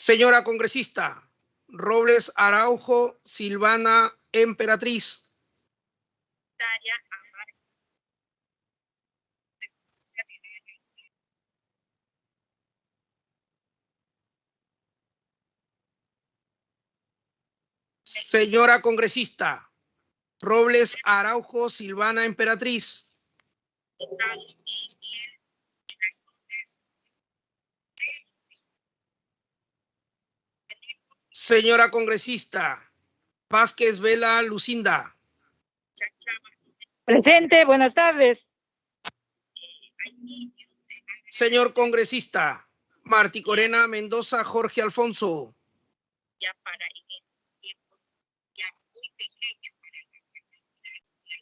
Señora congresista Robles Araujo Silvana Emperatriz. Señora congresista Robles Araujo Silvana Emperatriz. Señora congresista Vázquez Vela Lucinda. Presente, buenas tardes. Señor congresista Martí Corena Mendoza Jorge Alfonso.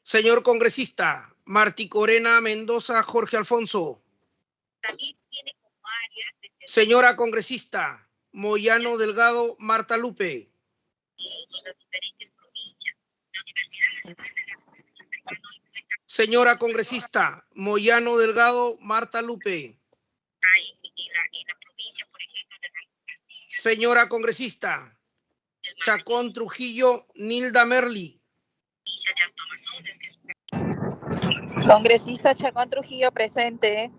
Señor congresista Martí Corena Mendoza Jorge Alfonso. Señora congresista Moyano Delgado Marta Lupe. Señora congresista Moyano Delgado Marta Lupe. Señora congresista Chacón Trujillo Nilda Merli. Congresista Chacón Trujillo, presente.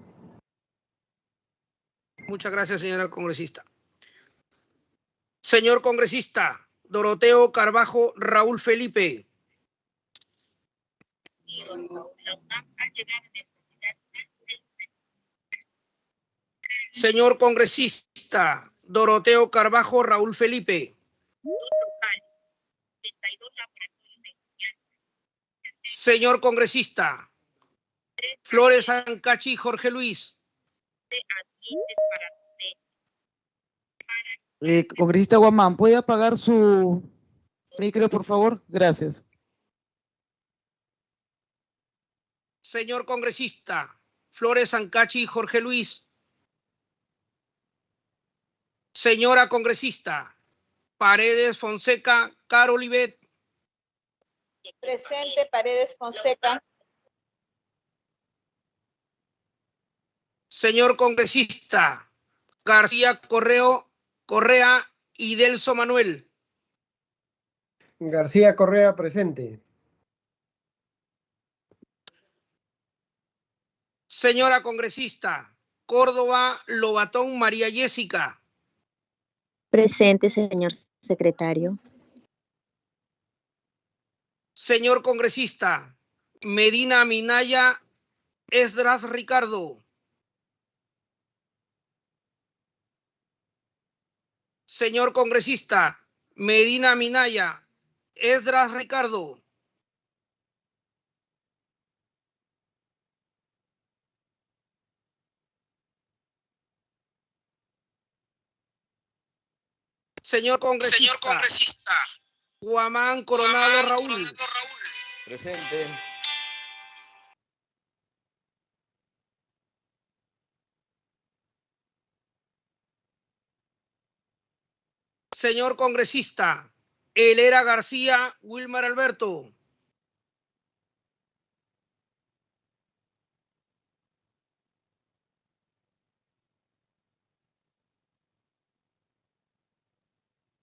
Muchas gracias, señora congresista. Señor congresista Doroteo Carbajo Raúl Felipe. Señor congresista Doroteo Carbajo Raúl Felipe. Señor congresista Flores Ancachi Jorge Luis. Congresista Guamán, ¿puede apagar su micro, por favor? Gracias. Señor congresista Flores Ancachi Jorge Luis. Señora congresista Paredes Fonseca Carol Ibet. Presente, Paredes Fonseca. Señor congresista García Correa y Delso Manuel. García Correa, presente. Señora congresista Córdoba Lobatón María Jessica. Presente, señor secretario. Señor congresista Medina Minaya Esdras Ricardo. Señor congresista Medina Minaya Esdras Ricardo. Señor congresista Guamán Coronado Raúl. Presente. Señor congresista Helera García Wilmar Alberto.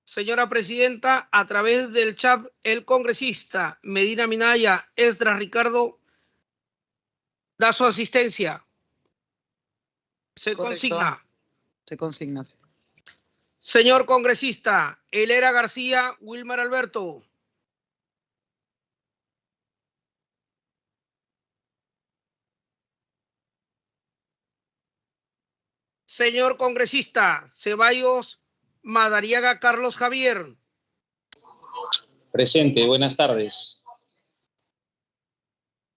Señora presidenta, a través del chat, el congresista Medina Minaya Esdras Ricardo da su asistencia. Se Correcto. consigna. Se consigna. Sí. Señor congresista Helera García Wilmar Alberto. Señor congresista Ceballos Madariaga Carlos Javier. Presente, buenas tardes.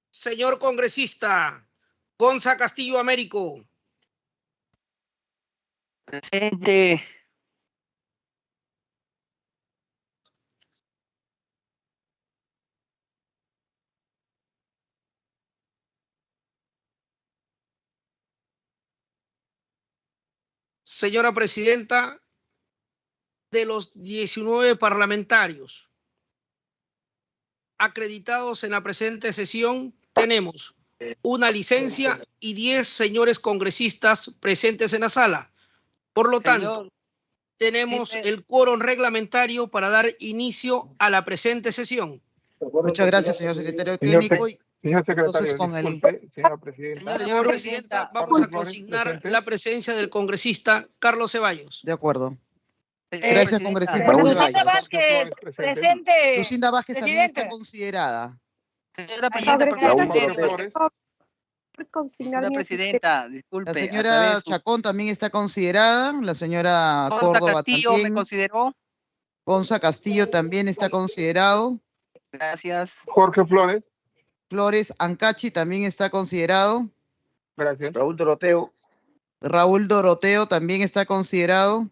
Señor congresista Gonza Castillo Américo. Presente. Señora presidenta, de los 19 parlamentarios acreditados en la presente sesión, tenemos una licencia y 10 señores congresistas presentes en la sala. Por lo tanto, tenemos el quórum reglamentario para dar inicio a la presente sesión. Muchas gracias, señor secretario Señor técnico. Señor secretario, Entonces, con el- disculpe, señora presidenta. Señora presidenta, vamos a consignar presente. la presencia del congresista Carlos Ceballos. De acuerdo. Señora Gracias, presidenta. congresista Raúl Ceballos. Lucinda Vázquez, presente. presente. Lucinda Vázquez también está Presidente. considerada. Señora presidenta, por Raúl favor, Jorge Flores. señora presidenta, disculpe. La a señora través de su- Chacón también está considerada. La señora Consta Córdoba Castillo me también. consideró. Gonza Castillo también está considerado. Gracias. Jorge Flores. Flores Ancachi también está considerado. Gracias. Raúl Doroteo. Raúl Doroteo también está considerado.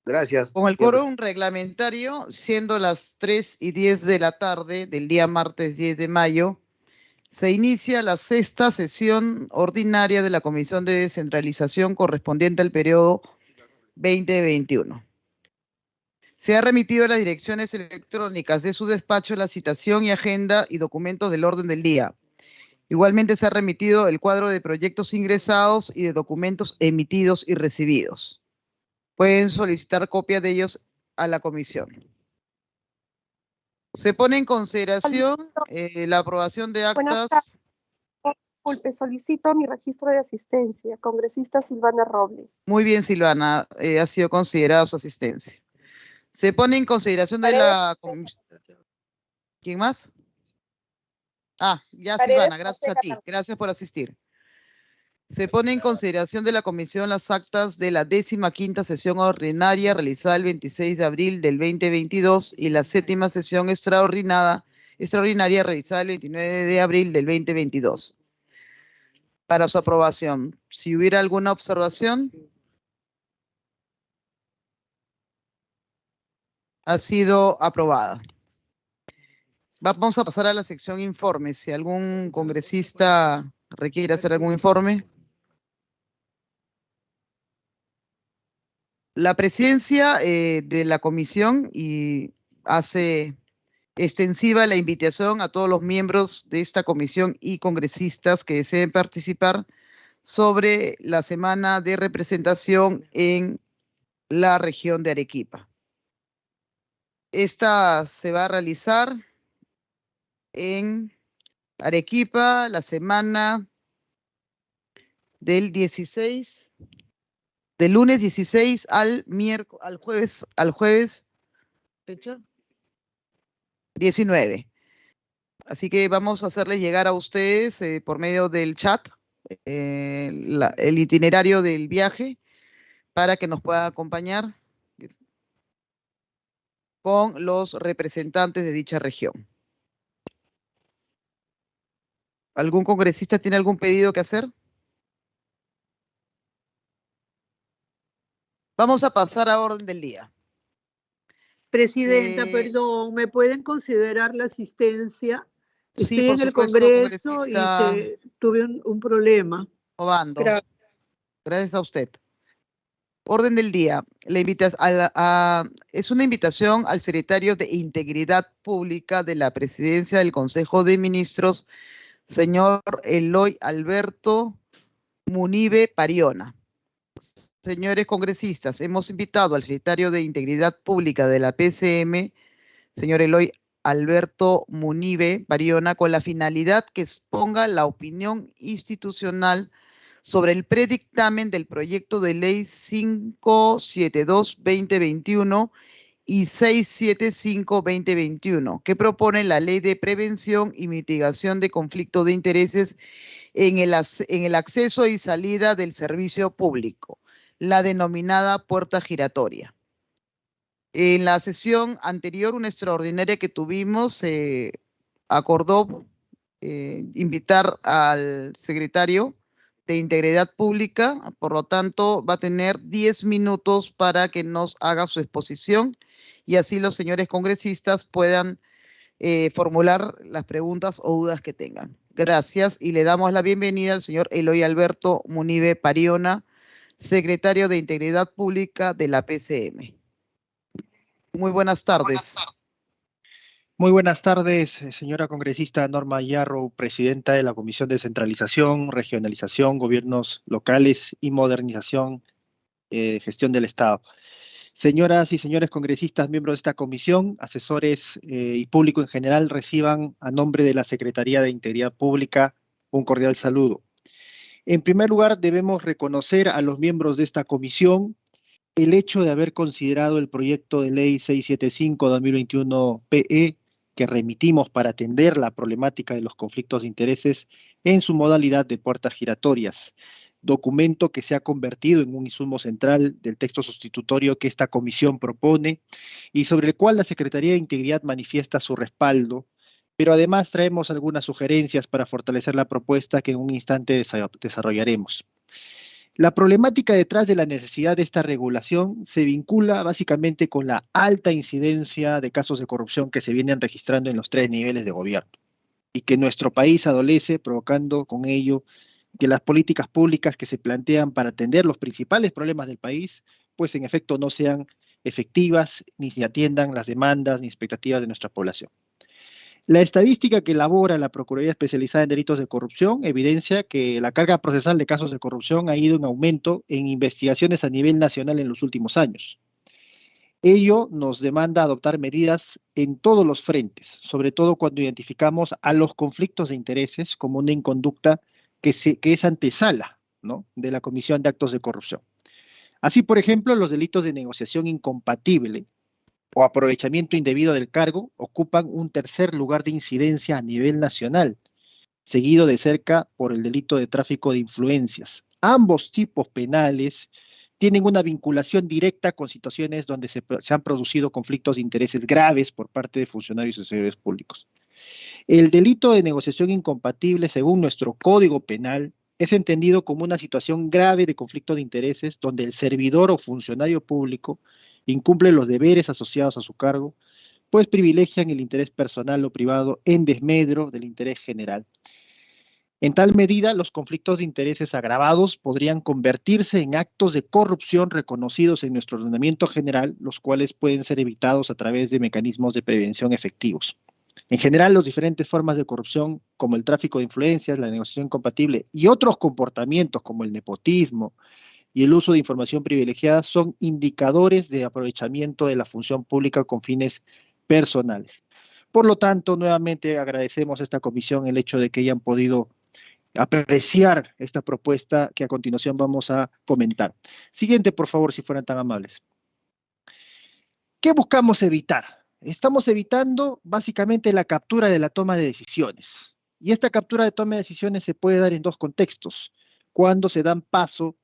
Gracias. Con el quórum reglamentario, siendo las 3:10 de la tarde del día martes 10 de mayo, se inicia la sexta sesión ordinaria de la Comisión de Descentralización correspondiente al periodo 2021. Se ha remitido a las direcciones electrónicas de su despacho la citación y agenda y documentos del orden del día. Igualmente se ha remitido el cuadro de proyectos ingresados y de documentos emitidos y recibidos. Pueden solicitar copia de ellos a la comisión. Se pone en consideración la aprobación de Buenas actas. Disculpe, solicito mi registro de asistencia. Congresista Silvana Robles. Muy bien, Silvana, ha sido considerada su asistencia. Se pone en consideración de la comisión. ¿Quién más? Ah, ya Paredes Silvana, gracias a Fonseca ti. también. Gracias por asistir. Se pone en consideración de la comisión las actas de la 15ª sesión ordinaria realizada el 26 de abril del 2022 y la 7ª sesión extraordinaria realizada el 29 de abril del 2022. Para su aprobación. Si hubiera alguna observación, ha sido aprobada. Vamos a pasar a la sección informes. Si algún congresista requiere hacer algún informe. La presidencia de la comisión y hace extensiva la invitación a todos los miembros de esta comisión y congresistas que deseen participar sobre la semana de representación en la región de Arequipa. Esta se va a realizar en Arequipa la semana del 16, del lunes 16 al jueves, fecha 19. Así que vamos a hacerles llegar a ustedes por medio del chat el itinerario del viaje para que nos puedan acompañar con los representantes de dicha región. ¿Algún congresista tiene algún pedido que hacer? Vamos a pasar a orden del día. Presidenta, perdón, ¿me pueden considerar la asistencia? Sí, Estoy por en el supuesto, Congreso congresista y tuve un problema. Obando. Gracias a usted. Orden del día. Es una invitación al secretario de Integridad Pública de la Presidencia del Consejo de Ministros, señor Eloy Alberto Munive Pariona. Señores congresistas, hemos invitado al secretario de Integridad Pública de la PCM, señor Eloy Alberto Munive Pariona, con la finalidad que exponga la opinión institucional sobre el predictamen del proyecto de ley 572-2021 y 675-2021, que propone la ley de prevención y mitigación de conflicto de intereses en el acceso y salida del servicio público, la denominada puerta giratoria. En la sesión anterior, una extraordinaria que tuvimos, se acordó invitar al secretario de Integridad Pública, por lo tanto va a tener 10 minutos para que nos haga su exposición y así los señores congresistas puedan formular las preguntas o dudas que tengan. Gracias y le damos la bienvenida al señor Eloy Alberto Munive Pariona, secretario de Integridad Pública de la PCM. Muy buenas tardes. Muy buenas tardes, señora congresista Norma Yarrow, presidenta de la Comisión de Descentralización, Regionalización, Gobiernos Locales y Modernización Gestión del Estado. Señoras y señores congresistas, miembros de esta comisión, asesores y público en general, reciban a nombre de la Secretaría de Integridad Pública un cordial saludo. En primer lugar, debemos reconocer a los miembros de esta comisión el hecho de haber considerado el proyecto de ley 675-2021-PE que remitimos para atender la problemática de los conflictos de intereses en su modalidad de puertas giratorias, documento que se ha convertido en un insumo central del texto sustitutorio que esta comisión propone y sobre el cual la Secretaría de Integridad manifiesta su respaldo, pero además traemos algunas sugerencias para fortalecer la propuesta que en un instante desarrollaremos. La problemática detrás de la necesidad de esta regulación se vincula básicamente con la alta incidencia de casos de corrupción que se vienen registrando en los 3 niveles de gobierno y que nuestro país adolece, provocando con ello que las políticas públicas que se plantean para atender los principales problemas del país, pues en efecto no sean efectivas ni se atiendan las demandas ni expectativas de nuestra población. La estadística que elabora la Procuraduría Especializada en Delitos de Corrupción evidencia que la carga procesal de casos de corrupción ha ido en aumento en investigaciones a nivel nacional en los últimos años. Ello nos demanda adoptar medidas en todos los frentes, sobre todo cuando identificamos a los conflictos de intereses como una inconducta que es antesala, ¿no?, de la comisión de actos de corrupción. Así, por ejemplo, los delitos de negociación incompatible o aprovechamiento indebido del cargo ocupan un tercer lugar de incidencia a nivel nacional, seguido de cerca por el delito de tráfico de influencias. Ambos tipos penales tienen una vinculación directa con situaciones donde se han producido conflictos de intereses graves por parte de funcionarios y servidores públicos. El delito de negociación incompatible, según nuestro Código Penal, es entendido como una situación grave de conflicto de intereses donde el servidor o funcionario público incumple los deberes asociados a su cargo, pues privilegian el interés personal o privado en desmedro del interés general. En tal medida, los conflictos de intereses agravados podrían convertirse en actos de corrupción reconocidos en nuestro ordenamiento general, los cuales pueden ser evitados a través de mecanismos de prevención efectivos. En general, las diferentes formas de corrupción, como el tráfico de influencias, la negociación incompatible y otros comportamientos como el nepotismo y el uso de información privilegiada son indicadores de aprovechamiento de la función pública con fines personales. Por lo tanto, nuevamente agradecemos a esta comisión el hecho de que hayan podido apreciar esta propuesta que a continuación vamos a comentar. Siguiente, por favor, si fueran tan amables. ¿Qué buscamos evitar? Estamos evitando básicamente la captura de la toma de decisiones. Y esta captura de toma de decisiones se puede dar en dos contextos. Cuando se dan paso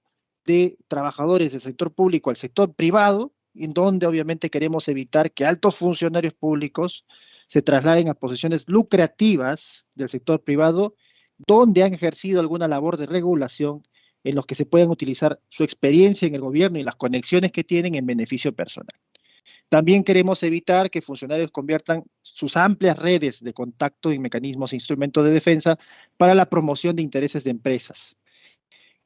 de trabajadores del sector público al sector privado, en donde obviamente queremos evitar que altos funcionarios públicos se trasladen a posiciones lucrativas del sector privado, donde han ejercido alguna labor de regulación en los que se puedan utilizar su experiencia en el gobierno y las conexiones que tienen en beneficio personal. También queremos evitar que funcionarios conviertan sus amplias redes de contacto en mecanismos e instrumentos de defensa para la promoción de intereses de empresas.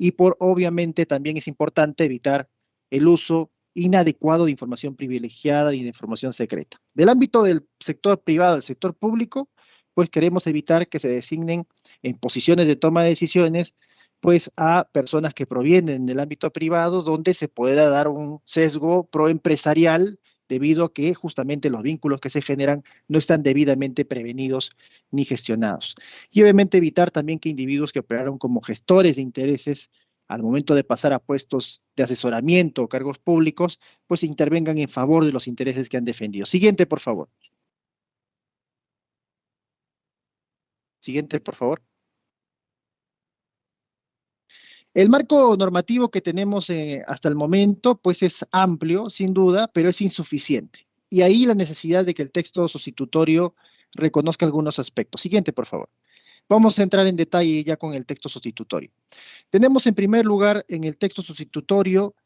Y obviamente también es importante evitar el uso inadecuado de información privilegiada y de información secreta. Del ámbito del sector privado al sector público, pues queremos evitar que se designen en posiciones de toma de decisiones pues a personas que provienen del ámbito privado donde se pueda dar un sesgo proempresarial debido a que justamente los vínculos que se generan no están debidamente prevenidos ni gestionados. Y obviamente evitar también que individuos que operaron como gestores de intereses al momento de pasar a puestos de asesoramiento o cargos públicos, pues intervengan en favor de los intereses que han defendido. Siguiente, por favor. Siguiente, por favor. El marco normativo que tenemos hasta el momento, pues es amplio, sin duda, pero es insuficiente. Y ahí la necesidad de que el texto sustitutorio reconozca algunos aspectos. Siguiente, por favor. Vamos a entrar en detalle ya con el texto sustitutorio. Tenemos en primer lugar en el texto sustitutorio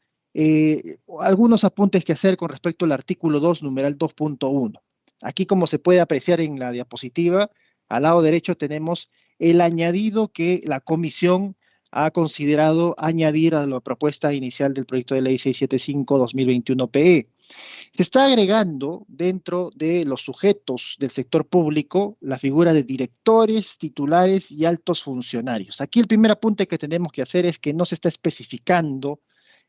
algunos apuntes que hacer con respecto al artículo 2, numeral 2.1. Aquí, como se puede apreciar en la diapositiva, al lado derecho tenemos el añadido que la comisión ha considerado añadir a la propuesta inicial del proyecto de ley 675-2021-PE. Se está agregando dentro de los sujetos del sector público la figura de directores, titulares y altos funcionarios. Aquí el primer apunte que tenemos que hacer es que no se está especificando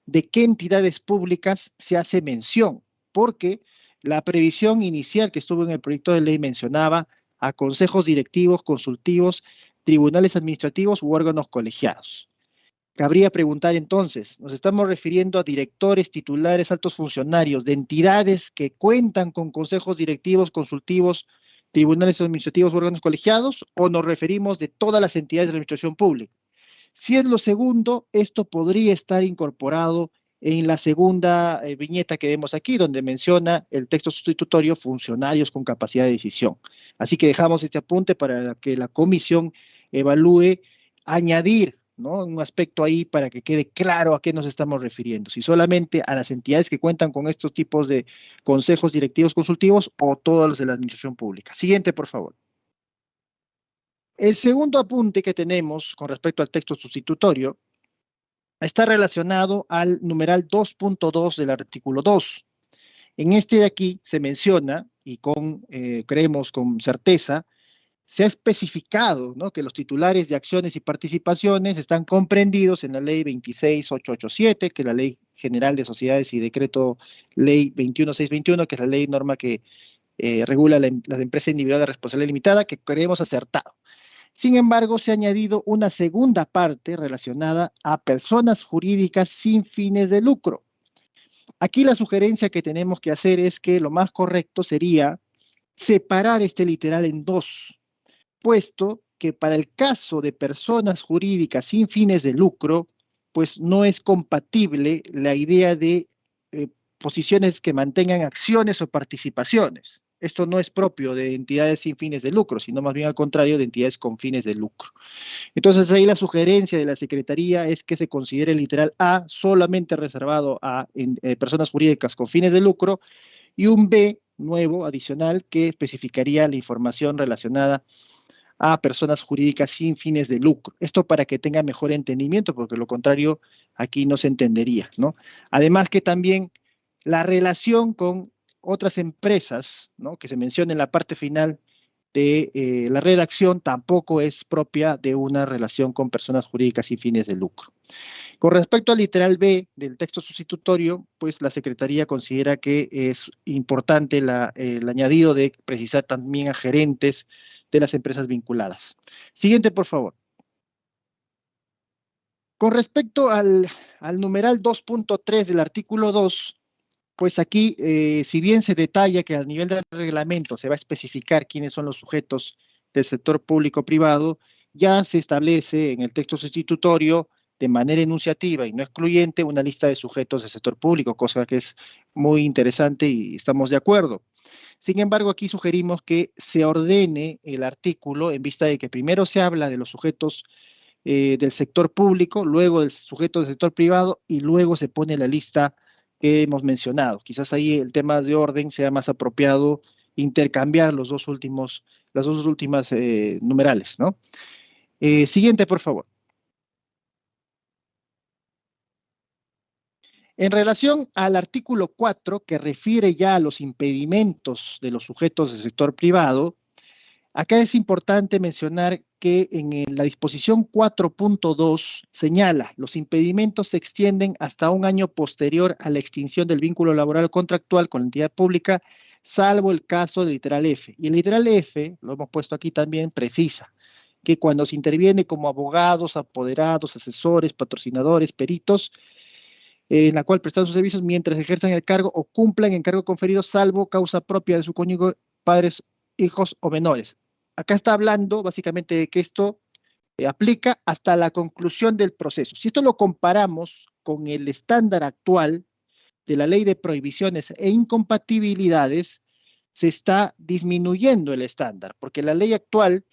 de qué entidades públicas se hace mención, porque la previsión inicial que estuvo en el proyecto de ley mencionaba a consejos directivos, consultivos, tribunales administrativos u órganos colegiados. Cabría preguntar entonces, ¿nos estamos refiriendo a directores, titulares, altos funcionarios de entidades que cuentan con consejos directivos, consultivos, tribunales administrativos u órganos colegiados, o nos referimos de todas las entidades de la administración pública? Si es lo segundo, esto podría estar incorporado en la segunda viñeta que vemos aquí, donde menciona el texto sustitutorio funcionarios con capacidad de decisión. Así que dejamos este apunte para que la comisión evalúe añadir, ¿no?, un aspecto ahí para que quede claro a qué nos estamos refiriendo. Si solamente a las entidades que cuentan con estos tipos de consejos directivos consultivos o todos los de la administración pública. Siguiente, por favor. El segundo apunte que tenemos con respecto al texto sustitutorio está relacionado al numeral 2.2 del artículo 2. En este de aquí se menciona, y creemos con certeza, se ha especificado, ¿no?, que los titulares de acciones y participaciones están comprendidos en la ley 26887, que es la Ley General de Sociedades, y decreto ley 21621, que es la ley norma que regula las empresas individuales de responsabilidad limitada, que creemos acertado. Sin embargo, se ha añadido una segunda parte relacionada a personas jurídicas sin fines de lucro. Aquí la sugerencia que tenemos que hacer es que lo más correcto sería separar este literal en dos, puesto que para el caso de personas jurídicas sin fines de lucro, pues no es compatible la idea de posiciones que mantengan acciones o participaciones. Esto no es propio de entidades sin fines de lucro, sino más bien al contrario de entidades con fines de lucro. Entonces ahí la sugerencia de la Secretaría es que se considere el literal A solamente reservado a personas jurídicas con fines de lucro, y un B nuevo, adicional, que especificaría la información relacionada a personas jurídicas sin fines de lucro. Esto para que tenga mejor entendimiento, porque lo contrario aquí no se entendería, ¿no? Además que también la relación con otras empresas, ¿no?, que se menciona en la parte final de la redacción, tampoco es propia de una relación con personas jurídicas sin fines de lucro. Con respecto al literal B del texto sustitutorio, pues la Secretaría considera que es importante el añadido de precisar también a gerentes de las empresas vinculadas. Siguiente, por favor. Con respecto al numeral 2.3 del artículo 2, pues aquí, si bien se detalla que al nivel del reglamento se va a especificar quiénes son los sujetos del sector público-privado, ya se establece en el texto sustitutorio de manera enunciativa y no excluyente una lista de sujetos del sector público, cosa que es muy interesante y estamos de acuerdo. Sin embargo, aquí sugerimos que se ordene el artículo en vista de que primero se habla de los sujetos del sector público, luego del sujeto del sector privado y luego se pone la lista que hemos mencionado. Quizás ahí el tema de orden sea más apropiado intercambiar las dos últimas numerales, ¿no? Siguiente, por favor. En relación al artículo 4, que refiere ya a los impedimentos de los sujetos del sector privado, acá es importante mencionar que en la disposición 4.2 señala, los impedimentos se extienden hasta un año posterior a la extinción del vínculo laboral contractual con la entidad pública, salvo el caso del literal F. Y el literal F, lo hemos puesto aquí también, precisa que cuando se interviene como abogados, apoderados, asesores, patrocinadores, peritos, en la cual prestan sus servicios mientras ejerzan el cargo o cumplan el cargo conferido, salvo causa propia de su cónyuge, padres, hijos o menores. Acá está hablando básicamente de que esto aplica hasta la conclusión del proceso. Si esto lo comparamos con el estándar actual de la Ley de Prohibiciones e Incompatibilidades, se está disminuyendo el estándar, porque la ley actual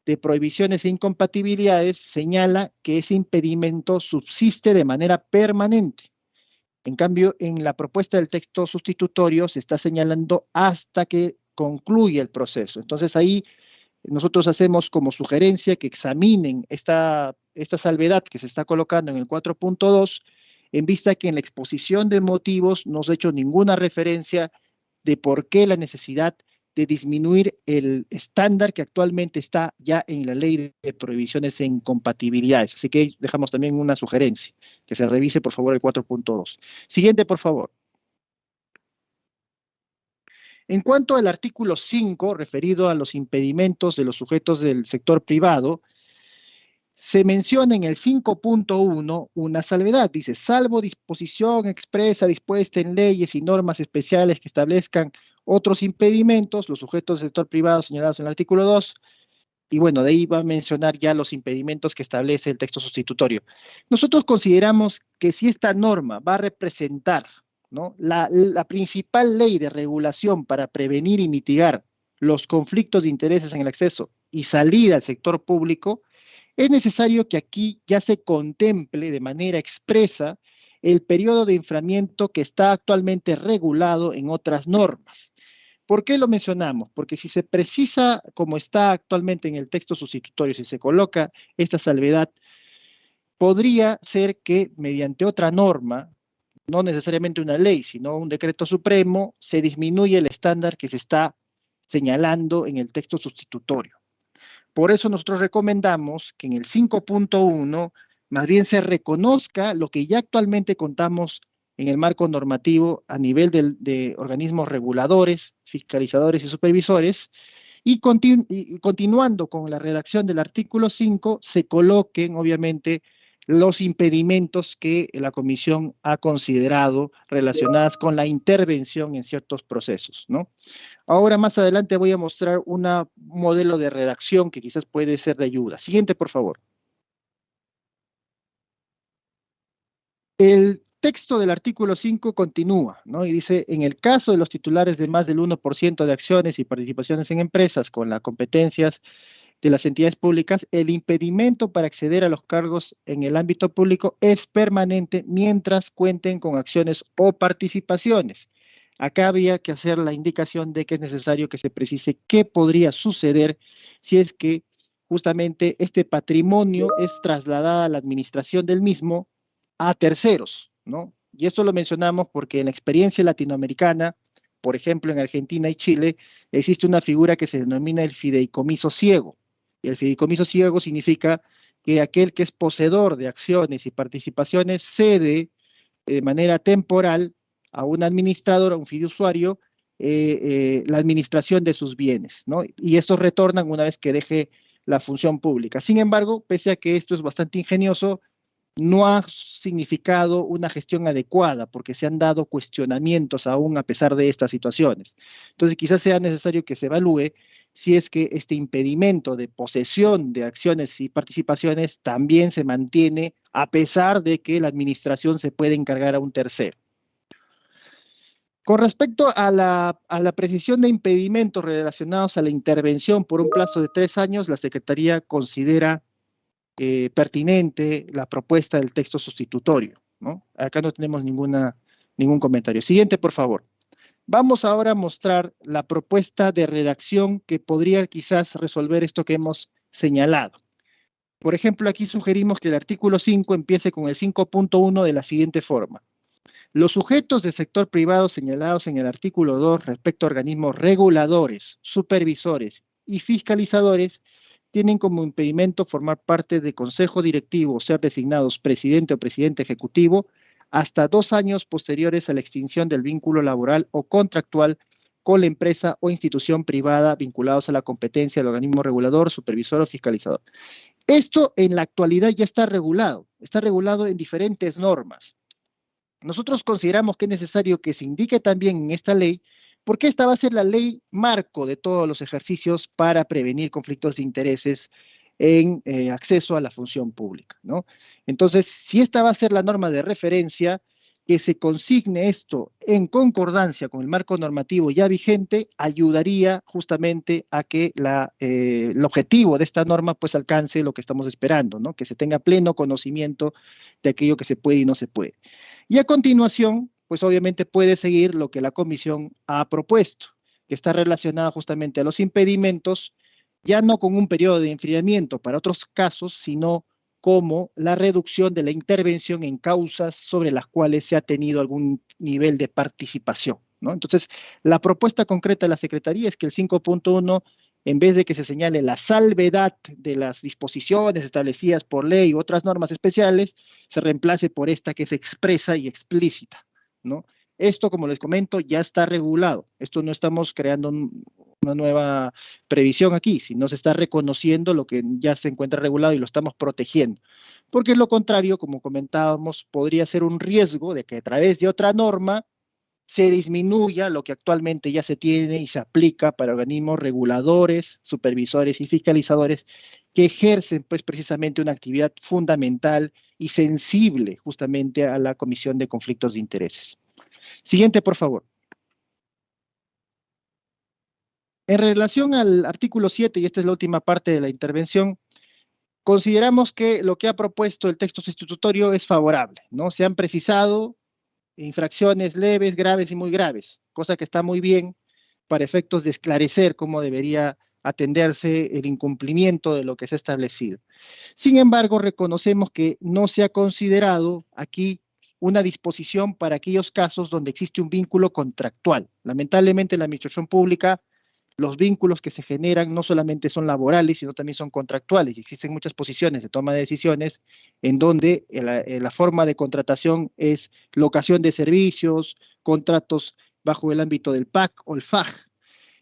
de prohibiciones e incompatibilidades señala que ese impedimento subsiste de manera permanente. En cambio, en la propuesta del texto sustitutorio se está señalando hasta que concluya el proceso. Entonces ahí nosotros hacemos como sugerencia que examinen esta salvedad que se está colocando en el 4.2, en vista que en la exposición de motivos no se ha hecho ninguna referencia de por qué la necesidad de disminuir el estándar que actualmente está ya en la ley de prohibiciones e incompatibilidades. Así que dejamos también una sugerencia, que se revise por favor el 4.2. Siguiente, por favor. En cuanto al artículo 5, referido a los impedimentos de los sujetos del sector privado, se menciona en el 5.1 una salvedad. Dice, salvo disposición expresa dispuesta en leyes y normas especiales que establezcan otros impedimentos, los sujetos del sector privado señalados en el artículo 2, y bueno, de ahí va a mencionar ya los impedimentos que establece el texto sustitutorio. Nosotros consideramos que si esta norma va a representar, ¿no?, la principal ley de regulación para prevenir y mitigar los conflictos de intereses en el acceso y salida al sector público, es necesario que aquí ya se contemple de manera expresa el periodo de enfriamiento que está actualmente regulado en otras normas. ¿Por qué lo mencionamos? Porque si se precisa como está actualmente en el texto sustitutorio, si se coloca esta salvedad, podría ser que mediante otra norma, no necesariamente una ley, sino un decreto supremo, se disminuye el estándar que se está señalando en el texto sustitutorio. Por eso nosotros recomendamos que en el 5.1 más bien se reconozca lo que ya actualmente contamos en el marco normativo a nivel de organismos reguladores, fiscalizadores y supervisores, y continuando con la redacción del artículo 5, se coloquen obviamente los impedimentos que la Comisión ha considerado relacionadas con la intervención en ciertos procesos, ¿no? Ahora más adelante voy a mostrar un modelo de redacción que quizás puede ser de ayuda. Siguiente, por favor. El texto del artículo 5 continúa, ¿no? Y dice, en el caso de los titulares de más del 1% de acciones y participaciones en empresas con las competencias de las entidades públicas, el impedimento para acceder a los cargos en el ámbito público es permanente mientras cuenten con acciones o participaciones. Acá había que hacer la indicación de que es necesario que se precise qué podría suceder si es que justamente este patrimonio es trasladado a la administración del mismo a terceros, ¿no? Y esto lo mencionamos porque en la experiencia latinoamericana, por ejemplo en Argentina y Chile, existe una figura que se denomina el fideicomiso ciego. Y el fideicomiso ciego significa que aquel que es poseedor de acciones y participaciones cede de manera temporal a un administrador, a un fiduciario, la administración de sus bienes, ¿no? Y estos retornan una vez que deje la función pública. Sin embargo, pese a que esto es bastante ingenioso, no ha significado una gestión adecuada porque se han dado cuestionamientos aún a pesar de estas situaciones. Entonces quizás sea necesario que se evalúe si es que este impedimento de posesión de acciones y participaciones también se mantiene a pesar de que la administración se puede encargar a un tercero. Con respecto a la precisión de impedimentos relacionados a la intervención por un plazo de 3 años, la Secretaría considera pertinente la propuesta del texto sustitutorio, ¿no? Acá no tenemos ningún comentario. Siguiente, por favor. Vamos ahora a mostrar la propuesta de redacción que podría quizás resolver esto que hemos señalado. Por ejemplo, aquí sugerimos que el artículo 5 empiece con el 5.1 de la siguiente forma. Los sujetos del sector privado señalados en el artículo 2 respecto a organismos reguladores, supervisores y fiscalizadores tienen como impedimento formar parte de consejo directivo o ser designados presidente o presidente ejecutivo hasta 2 años posteriores a la extinción del vínculo laboral o contractual con la empresa o institución privada vinculados a la competencia del organismo regulador, supervisor o fiscalizador. Esto en la actualidad ya está regulado en diferentes normas. Nosotros consideramos que es necesario que se indique también en esta ley, porque esta va a ser la ley marco de todos los ejercicios para prevenir conflictos de intereses en acceso a la función pública, ¿no? Entonces, si esta va a ser la norma de referencia, que se consigne esto en concordancia con el marco normativo ya vigente, ayudaría justamente a que el objetivo de esta norma pues alcance lo que estamos esperando, ¿no? Que se tenga pleno conocimiento de aquello que se puede y no se puede. Y a continuación, pues obviamente puede seguir lo que la Comisión ha propuesto, que está relacionado justamente a los impedimentos ya no con un periodo de enfriamiento para otros casos, sino como la reducción de la intervención en causas sobre las cuales se ha tenido algún nivel de participación, ¿no? Entonces, la propuesta concreta de la Secretaría es que el 5.1, en vez de que se señale la salvedad de las disposiciones establecidas por ley u otras normas especiales, se reemplace por esta que es expresa y explícita, ¿no? Esto, como les comento, ya está regulado. Esto no estamos creando una nueva previsión aquí, sino se está reconociendo lo que ya se encuentra regulado y lo estamos protegiendo. Porque lo contrario, como comentábamos, podría ser un riesgo de que a través de otra norma se disminuya lo que actualmente ya se tiene y se aplica para organismos reguladores, supervisores y fiscalizadores que ejercen pues precisamente una actividad fundamental y sensible justamente a la comisión de conflictos de intereses. Siguiente, por favor. En relación al artículo 7, y esta es la última parte de la intervención, consideramos que lo que ha propuesto el texto sustitutorio es favorable, ¿no? Se han precisado infracciones leves, graves y muy graves, cosa que está muy bien para efectos de esclarecer cómo debería atenderse el incumplimiento de lo que se ha establecido. Sin embargo, reconocemos que no se ha considerado aquí una disposición para aquellos casos donde existe un vínculo contractual. Lamentablemente, en la administración pública, los vínculos que se generan no solamente son laborales, sino también son contractuales. Y existen muchas posiciones de toma de decisiones en donde la forma de contratación es locación de servicios, contratos bajo el ámbito del PAC o el FAJ.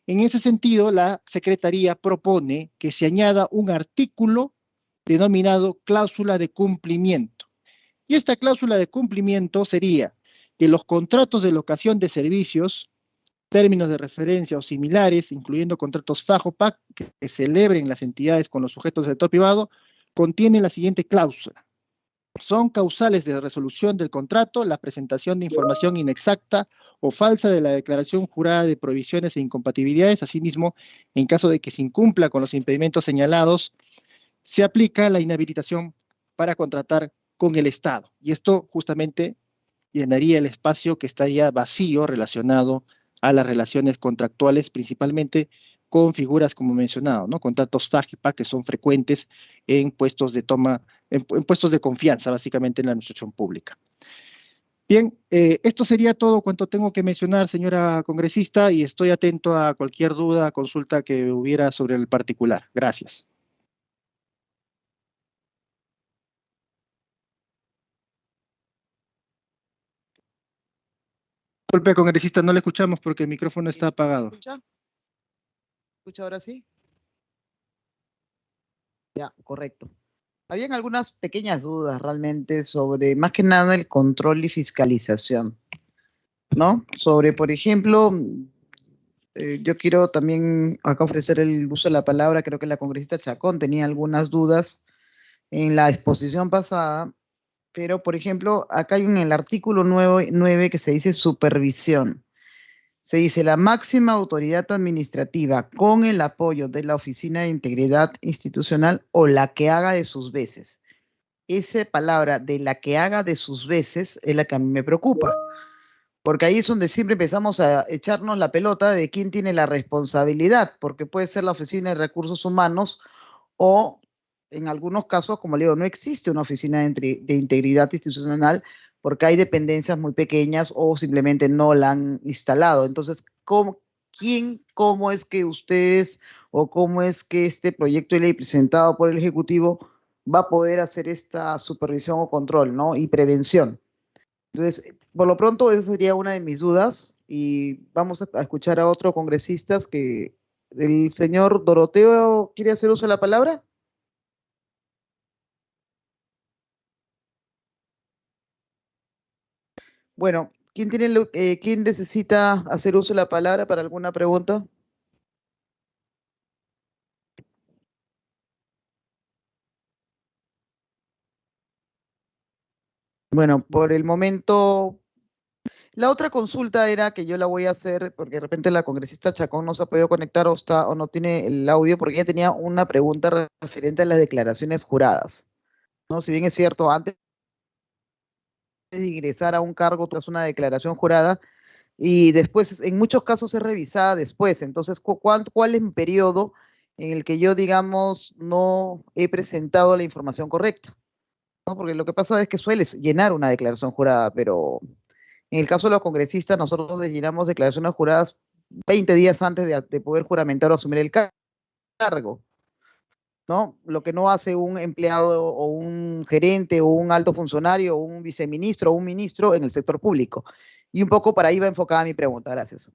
En ese sentido, la Secretaría propone que se añada un artículo denominado cláusula de cumplimiento. Y esta cláusula de cumplimiento sería que los contratos de locación de servicios, términos de referencia o similares, incluyendo contratos FAJ o PAC, que celebren las entidades con los sujetos del sector privado, contienen la siguiente cláusula. Son causales de resolución del contrato la presentación de información inexacta o falsa de la declaración jurada de prohibiciones e incompatibilidades. Asimismo, en caso de que se incumpla con los impedimentos señalados, se aplica la inhabilitación para contratar con el Estado. Y esto justamente llenaría el espacio que estaría vacío relacionado a las relaciones contractuales, principalmente con figuras como mencionado, ¿no? Contratos FAJ y PAC que son frecuentes en puestos de en puestos de confianza, básicamente en la administración pública. Bien, esto sería todo cuanto tengo que mencionar, señora congresista, y estoy atento a cualquier duda, consulta que hubiera sobre el particular. Gracias. Disculpe, congresista, no le escuchamos porque el micrófono está apagado. ¿Escucha ahora sí? Ya, correcto. Habían algunas pequeñas dudas realmente sobre, más que nada, el control y fiscalización, ¿no? Sobre, por ejemplo, yo quiero también acá ofrecer el uso de la palabra, creo que la congresista Chacón tenía algunas dudas en la exposición pasada, pero, por ejemplo, acá hay en el artículo 9 que se dice supervisión. Se dice la máxima autoridad administrativa con el apoyo de la Oficina de Integridad Institucional o la que haga de sus veces. Esa palabra de la que haga de sus veces es la que a mí me preocupa, porque ahí es donde siempre empezamos a echarnos la pelota de quién tiene la responsabilidad, porque puede ser la Oficina de Recursos Humanos o en algunos casos, como le digo, no existe una Oficina de Integridad Institucional porque hay dependencias muy pequeñas o simplemente no la han instalado. Entonces, ¿cómo es que ustedes o cómo es que este proyecto de ley presentado por el Ejecutivo va a poder hacer esta supervisión o control, ¿no? Y prevención? Entonces, por lo pronto, esa sería una de mis dudas y vamos a escuchar a otros congresistas que el señor Doroteo quiere hacer uso de la palabra. Bueno, ¿quién necesita hacer uso de la palabra para alguna pregunta? Bueno, por el momento, la otra consulta era que yo la voy a hacer porque de repente la congresista Chacón no se ha podido conectar o no tiene el audio porque ella tenía una pregunta referente a las declaraciones juradas, ¿no? Si bien es cierto, antes de ingresar a un cargo, tú haces una declaración jurada y después, en muchos casos, es revisada después. Entonces, ¿cuál es el periodo en el que yo, digamos, no he presentado la información correcta, ¿no? Porque lo que pasa es que sueles llenar una declaración jurada, pero en el caso de los congresistas, nosotros llenamos declaraciones juradas 20 días antes de poder juramentar o asumir el cargo, ¿no? Lo que no hace un empleado o un gerente o un alto funcionario o un viceministro o un ministro en el sector público. Y un poco para ahí va enfocada mi pregunta. Gracias.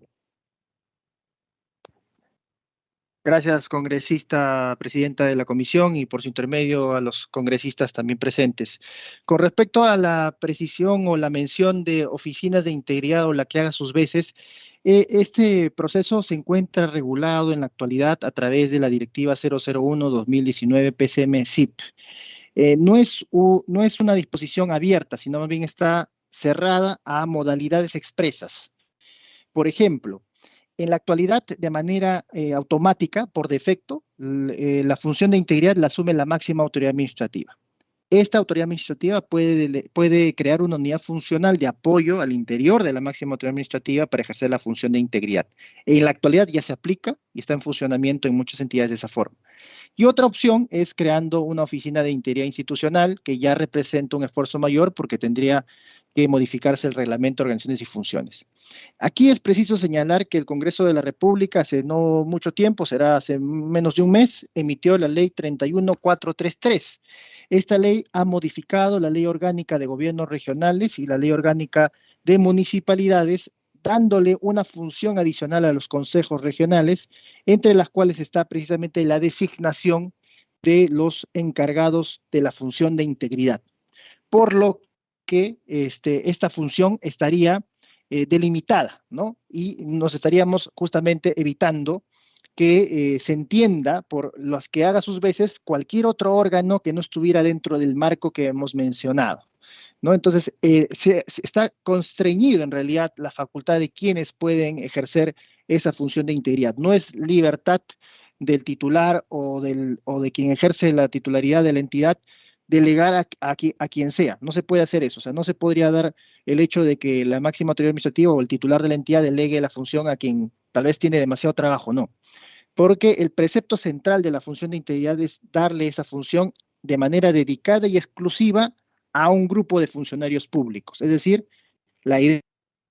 Gracias, congresista, presidenta de la comisión, y por su intermedio a los congresistas también presentes. Con respecto a la precisión o la mención de oficinas de integridad o la que haga sus veces, este proceso se encuentra regulado en la actualidad a través de la Directiva 001-2019 PCM-SIP. No es una disposición abierta, sino más bien está cerrada a modalidades expresas. Por ejemplo, en la actualidad, de manera automática, por defecto, la función de integridad la asume la máxima autoridad administrativa. Esta autoridad administrativa puede crear una unidad funcional de apoyo al interior de la máxima autoridad administrativa para ejercer la función de integridad. En la actualidad ya se aplica y está en funcionamiento en muchas entidades de esa forma. Y otra opción es creando una oficina de integridad institucional que ya representa un esfuerzo mayor porque tendría que modificarse el reglamento de organizaciones y funciones. Aquí es preciso señalar que el Congreso de la República hace no mucho tiempo, será hace menos de un mes, emitió la Ley 31433. Esta ley ha modificado la Ley Orgánica de Gobiernos Regionales y la Ley Orgánica de Municipalidades, dándole una función adicional a los consejos regionales, entre las cuales está precisamente la designación de los encargados de la función de integridad. Por lo que esta función estaría delimitada, ¿no? Y nos estaríamos justamente evitando que se entienda por los que haga sus veces cualquier otro órgano que no estuviera dentro del marco que hemos mencionado, ¿no? Entonces, se está constreñido en realidad la facultad de quienes pueden ejercer esa función de integridad. No es libertad del titular o de quien ejerce la titularidad de la entidad delegar a quien sea. No se puede hacer eso. O sea, no se podría dar el hecho de que la máxima autoridad administrativa o el titular de la entidad delegue la función a quien tal vez tiene demasiado trabajo. No. Porque el precepto central de la función de integridad es darle esa función de manera dedicada y exclusiva a un grupo de funcionarios públicos. Es decir, la idea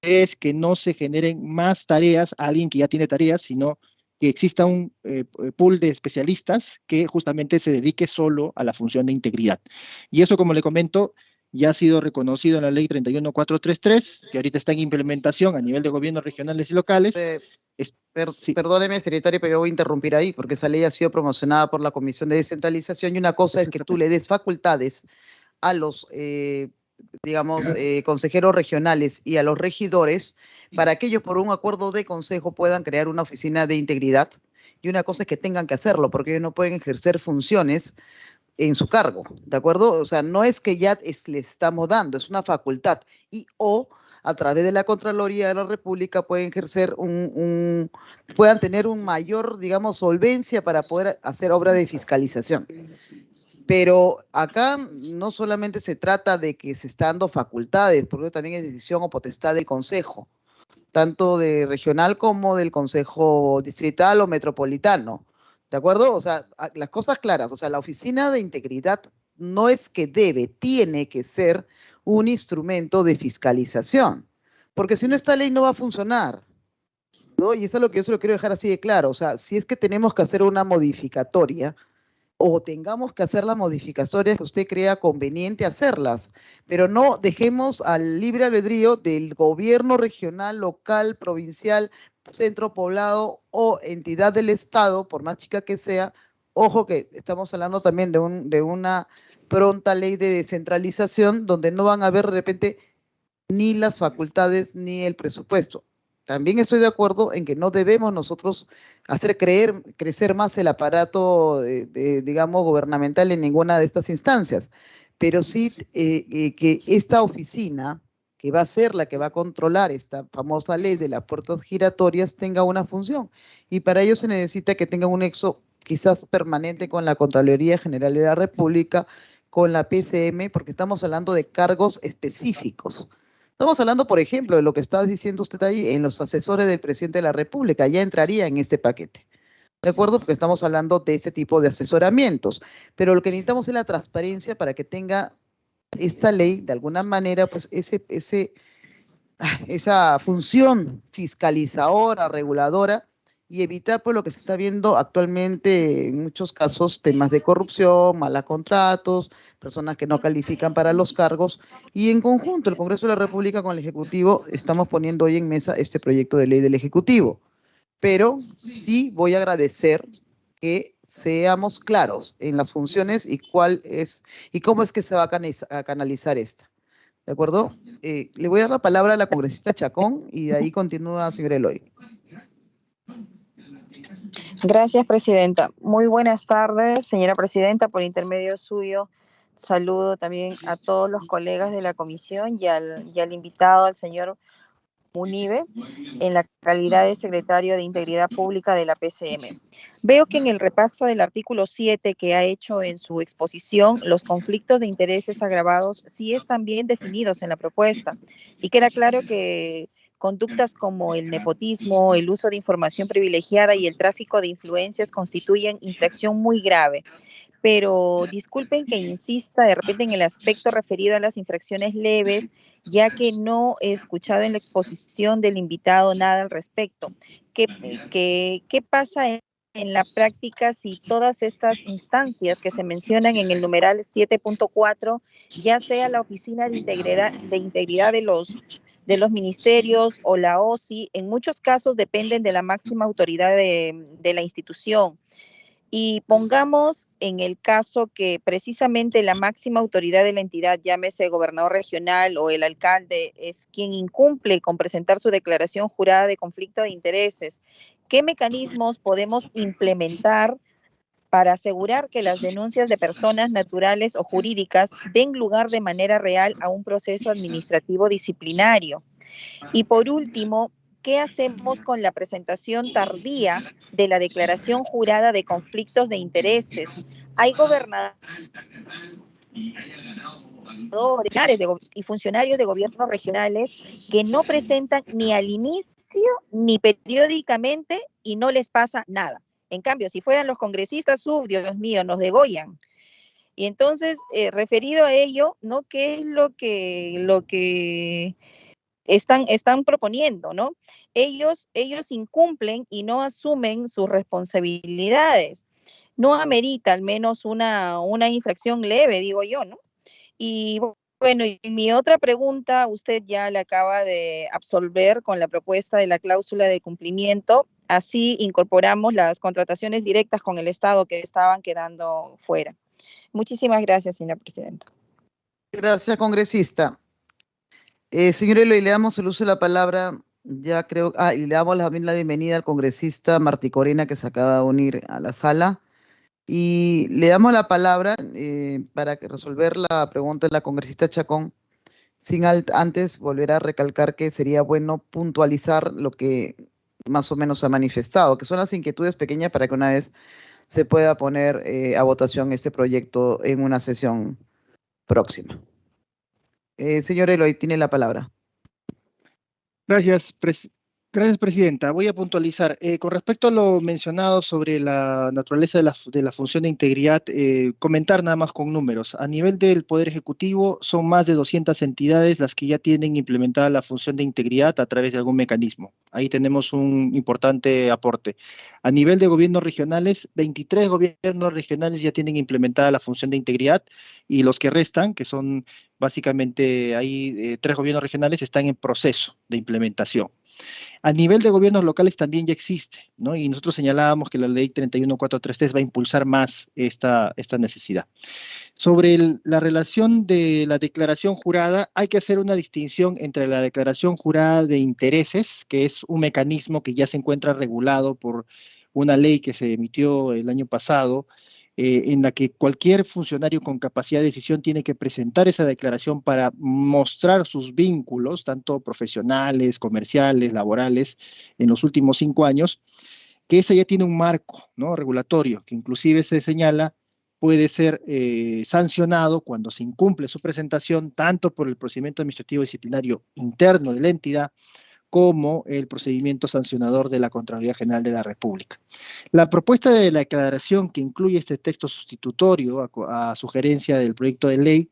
es que no se generen más tareas a alguien que ya tiene tareas, sino que exista un pool de especialistas que justamente se dedique solo a la función de integridad. Y eso, como le comento, ya ha sido reconocido en la Ley 31433, que ahorita está en implementación a nivel de gobiernos regionales y locales. Sí. Perdóneme, secretario, pero yo voy a interrumpir ahí, porque esa ley ha sido promocionada por la Comisión de Descentralización, y una cosa es que tú le des facultades a los, consejeros regionales y a los regidores para que ellos, por un acuerdo de consejo, puedan crear una oficina de integridad, y una cosa es que tengan que hacerlo, porque ellos no pueden ejercer funciones en su cargo, ¿de acuerdo? O sea, no es que ya les estamos dando, es una facultad, y o a través de la Contraloría de la República pueden ejercer puedan tener un mayor, digamos, solvencia para poder hacer obra de fiscalización. Pero acá no solamente se trata de que se está dando facultades, porque también es decisión o potestad del Consejo, tanto de regional como del Consejo distrital o metropolitano, ¿de acuerdo? O sea, las cosas claras, o sea, la oficina de integridad no es que debe, tiene que ser un instrumento de fiscalización, porque si no, esta ley no va a funcionar, ¿no? Y eso es lo que yo se lo quiero dejar así de claro. O sea, si es que tenemos que hacer una modificatoria, o tengamos que hacer las modificatorias que usted crea conveniente hacerlas, pero no dejemos al libre albedrío del gobierno regional, local, provincial, centro poblado o entidad del Estado, por más chica que sea. Ojo que estamos hablando también de una pronta ley de descentralización donde no van a haber de repente ni las facultades ni el presupuesto. También estoy de acuerdo en que no debemos nosotros hacer crecer más el aparato, digamos, gubernamental en ninguna de estas instancias, pero sí que esta oficina, que va a ser la que va a controlar esta famosa ley de las puertas giratorias, tenga una función. Y para ello se necesita que tenga un nexo quizás permanente con la Contraloría General de la República, con la PCM, porque estamos hablando de cargos específicos. Estamos hablando, por ejemplo, de lo que está diciendo usted ahí, en los asesores del presidente de la República, ya entraría en este paquete. ¿De acuerdo? Porque estamos hablando de ese tipo de asesoramientos. Pero lo que necesitamos es la transparencia para que tenga esta ley, de alguna manera, pues esa función fiscalizadora, reguladora, y evitar pues lo que se está viendo actualmente en muchos casos, temas de corrupción, malos contratos, personas que no califican para los cargos, y en conjunto el Congreso de la República con el Ejecutivo estamos poniendo hoy en mesa este proyecto de ley del Ejecutivo. Pero sí voy a agradecer que seamos claros en las funciones y cuál es y cómo es que se va a canalizar esta. ¿De acuerdo? Le voy a dar la palabra a la congresista Chacón y de ahí continúa, señor Eloy. Gracias, presidenta. Muy buenas tardes, señora presidenta. Por intermedio suyo, saludo también a todos los colegas de la comisión y al invitado, al señor Munive, en la calidad de secretario de Integridad Pública de la PCM. Veo que en el repaso del artículo 7 que ha hecho en su exposición, los conflictos de intereses agravados sí están bien definidos en la propuesta y queda claro que conductas como el nepotismo, el uso de información privilegiada y el tráfico de influencias constituyen infracción muy grave. Pero disculpen que insista de repente en el aspecto referido a las infracciones leves, ya que no he escuchado en la exposición del invitado nada al respecto. ¿Qué pasa en la práctica si todas estas instancias que se mencionan en el numeral 7.4, ya sea la Oficina de Integridad de los ministerios o la OSI, en muchos casos dependen de la máxima autoridad de la institución? Y pongamos en el caso que precisamente la máxima autoridad de la entidad, llámese gobernador regional o el alcalde, es quien incumple con presentar su declaración jurada de conflicto de intereses. ¿Qué mecanismos podemos implementar para asegurar que las denuncias de personas naturales o jurídicas den lugar de manera real a un proceso administrativo disciplinario? Y por último, ¿qué hacemos con la presentación tardía de la declaración jurada de conflictos de intereses? Hay gobernadores y funcionarios de gobiernos regionales que no presentan ni al inicio ni periódicamente y no les pasa nada. En cambio, si fueran los congresistas, Dios mío, nos degollan. Y entonces, referido a ello, ¿no? ¿Qué es lo que están proponiendo, ¿no? Ellos incumplen y no asumen sus responsabilidades. No amerita al menos una infracción leve, digo yo, ¿no? Y bueno, y mi otra pregunta, usted ya la acaba de absolver con la propuesta de la cláusula de cumplimiento. Así incorporamos las contrataciones directas con el Estado que estaban quedando fuera. Muchísimas gracias, señora presidenta. Gracias, congresista. Señor Eloy, le damos el uso de la palabra, ya creo, y le damos la bienvenida al congresista Martí Corena, que se acaba de unir a la sala. Y le damos la palabra para resolver la pregunta de la congresista Chacón, sin antes volver a recalcar que sería bueno puntualizar lo que más o menos ha manifestado, que son las inquietudes pequeñas para que una vez se pueda poner a votación este proyecto en una sesión próxima. Señor Eloy, tiene la palabra. Gracias, Presidenta. Voy a puntualizar. Con respecto a lo mencionado sobre la naturaleza de la función de integridad, comentar nada más con números. A nivel del Poder Ejecutivo, son más de 200 entidades las que ya tienen implementada la función de integridad a través de algún mecanismo. Ahí tenemos un importante aporte. A nivel de gobiernos regionales, 23 gobiernos regionales ya tienen implementada la función de integridad y los que restan, que son básicamente ahí 3 gobiernos regionales, están en proceso de implementación. A nivel de gobiernos locales también ya existe, ¿no? Y nosotros señalábamos que la ley 31433 va a impulsar más esta necesidad. Sobre la relación de la declaración jurada, hay que hacer una distinción entre la declaración jurada de intereses, que es un mecanismo que ya se encuentra regulado por una ley que se emitió el año pasado, en la que cualquier funcionario con capacidad de decisión tiene que presentar esa declaración para mostrar sus vínculos, tanto profesionales, comerciales, laborales, en los últimos 5 años, que ese ya tiene un marco, ¿no?, regulatorio, que inclusive se señala puede ser sancionado cuando se incumple su presentación, tanto por el procedimiento administrativo disciplinario interno de la entidad, como el procedimiento sancionador de la Contraloría General de la República. La propuesta de la declaración que incluye este texto sustitutorio a sugerencia del proyecto de ley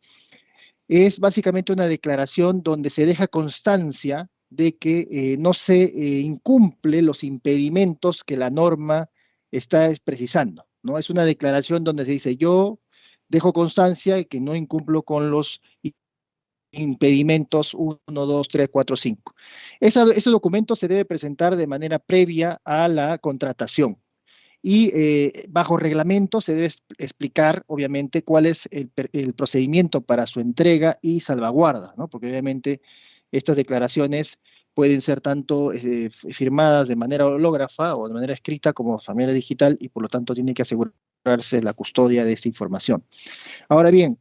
es básicamente una declaración donde se deja constancia de que no se incumple los impedimentos que la norma está precisando, ¿no? Es una declaración donde se dice, yo dejo constancia de que no incumplo con los impedimentos 1, 2, 3, 4, 5. Ese documento se debe presentar de manera previa a la contratación. Y bajo reglamento se debe explicar, obviamente, cuál es el procedimiento para su entrega y salvaguarda, ¿no? Porque obviamente estas declaraciones pueden ser tanto firmadas de manera hológrafa o de manera escrita como de manera digital y por lo tanto tiene que asegurarse la custodia de esta información. Ahora bien,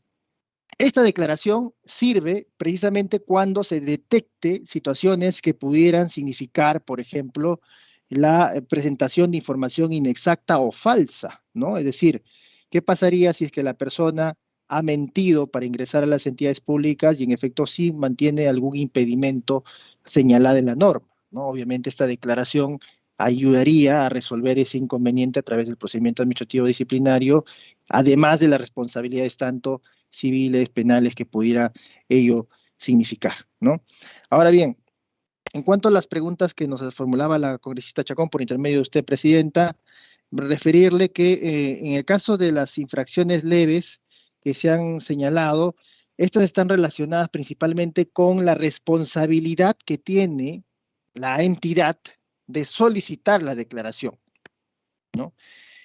esta declaración sirve precisamente cuando se detecte situaciones que pudieran significar, por ejemplo, la presentación de información inexacta o falsa, ¿no? Es decir, ¿qué pasaría si es que la persona ha mentido para ingresar a las entidades públicas y en efecto sí mantiene algún impedimento señalado en la norma, ¿no? Obviamente esta declaración ayudaría a resolver ese inconveniente a través del procedimiento administrativo disciplinario, además de las responsabilidades tanto civiles, penales que pudiera ello significar, ¿no? Ahora bien, en cuanto a las preguntas que nos formulaba la congresista Chacón por intermedio de usted, Presidenta, referirle que en el caso de las infracciones leves que se han señalado, estas están relacionadas principalmente con la responsabilidad que tiene la entidad de solicitar la declaración, ¿no?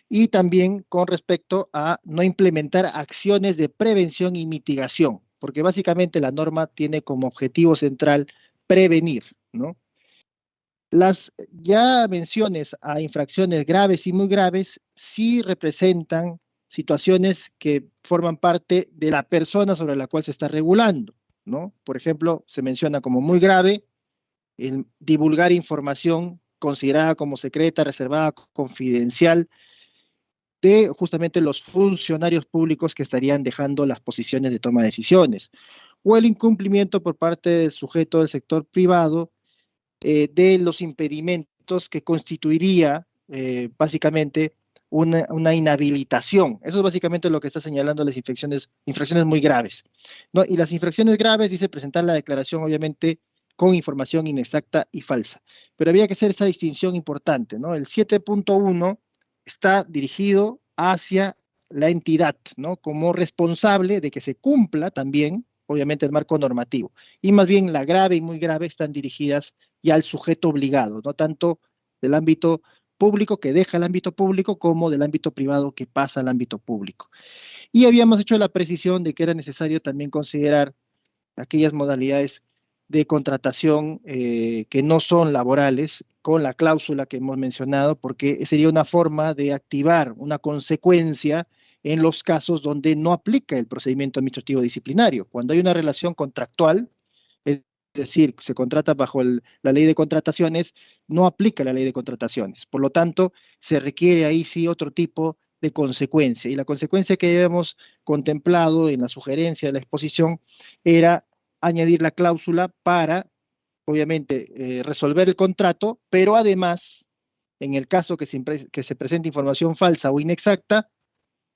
Y también con respecto a no implementar acciones de prevención y mitigación, porque básicamente la norma tiene como objetivo central prevenir, ¿no? Las ya menciones a infracciones graves y muy graves sí representan situaciones que forman parte de la persona sobre la cual se está regulando, ¿no? Por ejemplo, se menciona como muy grave el divulgar información considerada como secreta, reservada, confidencial, de justamente los funcionarios públicos que estarían dejando las posiciones de toma de decisiones, o el incumplimiento por parte del sujeto del sector privado de los impedimentos que constituiría básicamente una inhabilitación. Eso es básicamente lo que está señalando las infracciones muy graves, ¿no? Y las infracciones graves dice presentar la declaración obviamente con información inexacta y falsa. Pero había que hacer esa distinción importante, ¿no? El 7.1 está dirigido hacia la entidad, ¿no? Como responsable de que se cumpla también, obviamente, el marco normativo. Y más bien la grave y muy grave están dirigidas ya al sujeto obligado, no tanto del ámbito público que deja el ámbito público como del ámbito privado que pasa al ámbito público. Y habíamos hecho la precisión de que era necesario también considerar aquellas modalidades de contratación que no son laborales, con la cláusula que hemos mencionado, porque sería una forma de activar una consecuencia en los casos donde no aplica el procedimiento administrativo disciplinario. Cuando hay una relación contractual, es decir, se contrata bajo la ley de contrataciones, no aplica la ley de contrataciones. Por lo tanto, se requiere ahí sí otro tipo de consecuencia. Y la consecuencia que habíamos contemplado en la sugerencia de la exposición era añadir la cláusula para, obviamente, resolver el contrato, pero además, en el caso que se presente información falsa o inexacta,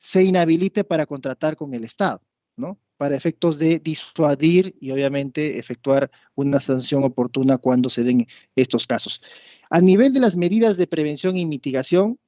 se inhabilite para contratar con el Estado, ¿no? Para efectos de disuadir y obviamente efectuar una sanción oportuna cuando se den estos casos. A nivel de las medidas de prevención y mitigación,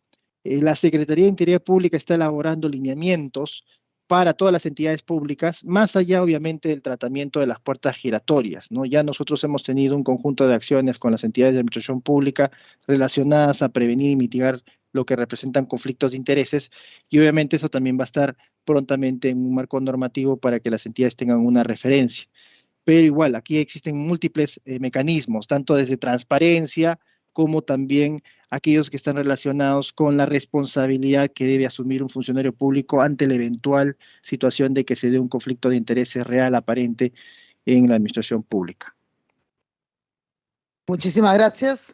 la Secretaría de Integridad Pública está elaborando lineamientos para todas las entidades públicas, más allá obviamente del tratamiento de las puertas giratorias, ¿no? Ya nosotros hemos tenido un conjunto de acciones con las entidades de administración pública relacionadas a prevenir y mitigar lo que representan conflictos de intereses, y obviamente eso también va a estar prontamente en un marco normativo para que las entidades tengan una referencia. Pero igual, aquí existen múltiples mecanismos, tanto desde transparencia como también aquellos que están relacionados con la responsabilidad que debe asumir un funcionario público ante la eventual situación de que se dé un conflicto de intereses real aparente en la administración pública. Muchísimas gracias.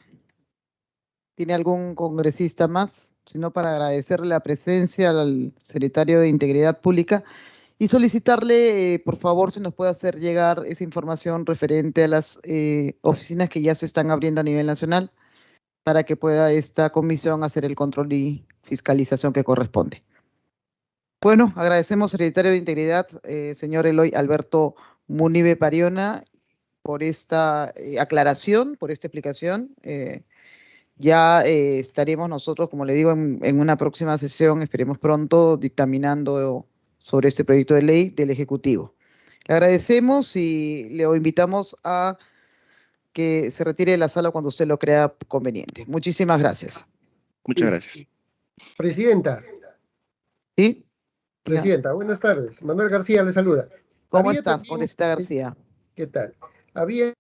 ¿Tiene algún congresista más? Sino para agradecerle la presencia al secretario de Integridad Pública Y solicitarle, por favor, si nos puede hacer llegar esa información referente a las oficinas que ya se están abriendo a nivel nacional para que pueda esta comisión hacer el control y fiscalización que corresponde. Bueno, agradecemos, secretario de Integridad, señor Eloy Alberto Munive Pariona, por esta aclaración, por esta explicación. Ya estaremos nosotros, como le digo, en una próxima sesión, esperemos pronto, dictaminando sobre este proyecto de ley del Ejecutivo. Le agradecemos y le invitamos a que se retire de la sala cuando usted lo crea conveniente. Muchísimas gracias. Muchas gracias. Presidenta. ¿Sí? Presidenta, buenas tardes. Manuel García le saluda. ¿Cómo está, congresista García? ¿Qué tal? Había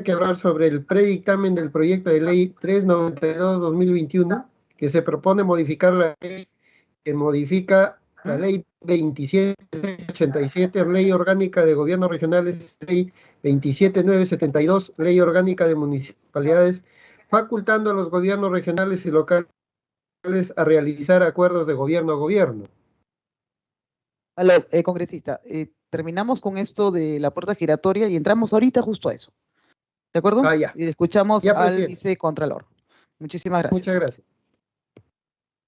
que hablar sobre el predictamen del proyecto de ley 392-2021, que se propone modificar la ley que modifica la ley 27.687, ley orgánica de gobiernos regionales, ley 27.972, ley orgánica de municipalidades, facultando a los gobiernos regionales y locales a realizar acuerdos de gobierno a gobierno. Aló, congresista, terminamos con esto de la puerta giratoria y entramos ahorita justo a eso. ¿De acuerdo? Ya. Y escuchamos Ya, al presidente. vicecontralor. Muchísimas gracias. Muchas gracias.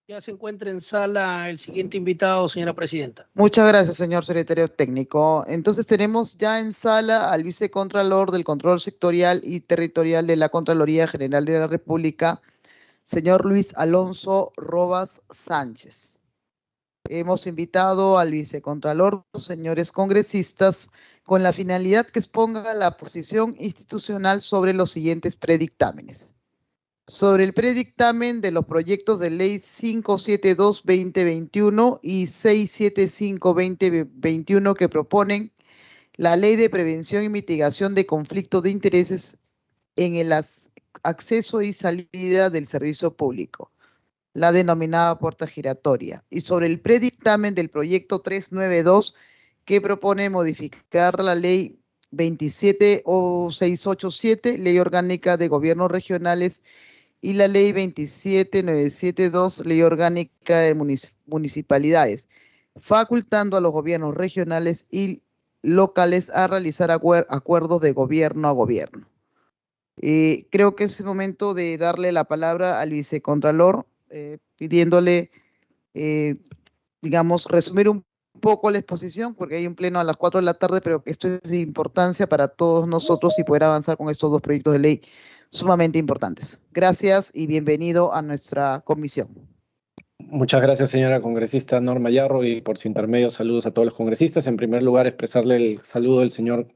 Ya se encuentra en sala el siguiente invitado, señora presidenta. Muchas gracias, señor secretario técnico. Entonces tenemos ya en sala al vicecontralor del Control Sectorial y Territorial de la Contraloría General de la República, señor Luis Alonso Robas Sánchez. Hemos invitado al vicecontralor, señores congresistas, con la finalidad que exponga la posición institucional sobre los siguientes predictámenes. Sobre el predictamen de los proyectos de ley 572-2021 y 675-2021 que proponen la Ley de Prevención y Mitigación de Conflictos de Intereses en el acceso y salida del servicio público, la denominada puerta giratoria, y sobre el predictamen del proyecto 392 que propone modificar la Ley 27.687, Ley Orgánica de Gobiernos Regionales, y la Ley 27.972, Ley Orgánica de Municipalidades, facultando a los gobiernos regionales y locales a realizar acuerdos de gobierno a gobierno. Creo que es el momento de darle la palabra al vicecontralor, pidiéndole, digamos, resumir un poco la exposición, porque hay un pleno a las 4 de la tarde, pero esto es de importancia para todos nosotros y poder avanzar con estos dos proyectos de ley sumamente importantes. Gracias y bienvenido a nuestra comisión. Muchas gracias, señora congresista Norma Yarro, y por su intermedio saludos a todos los congresistas. En primer lugar, expresarle el saludo del señor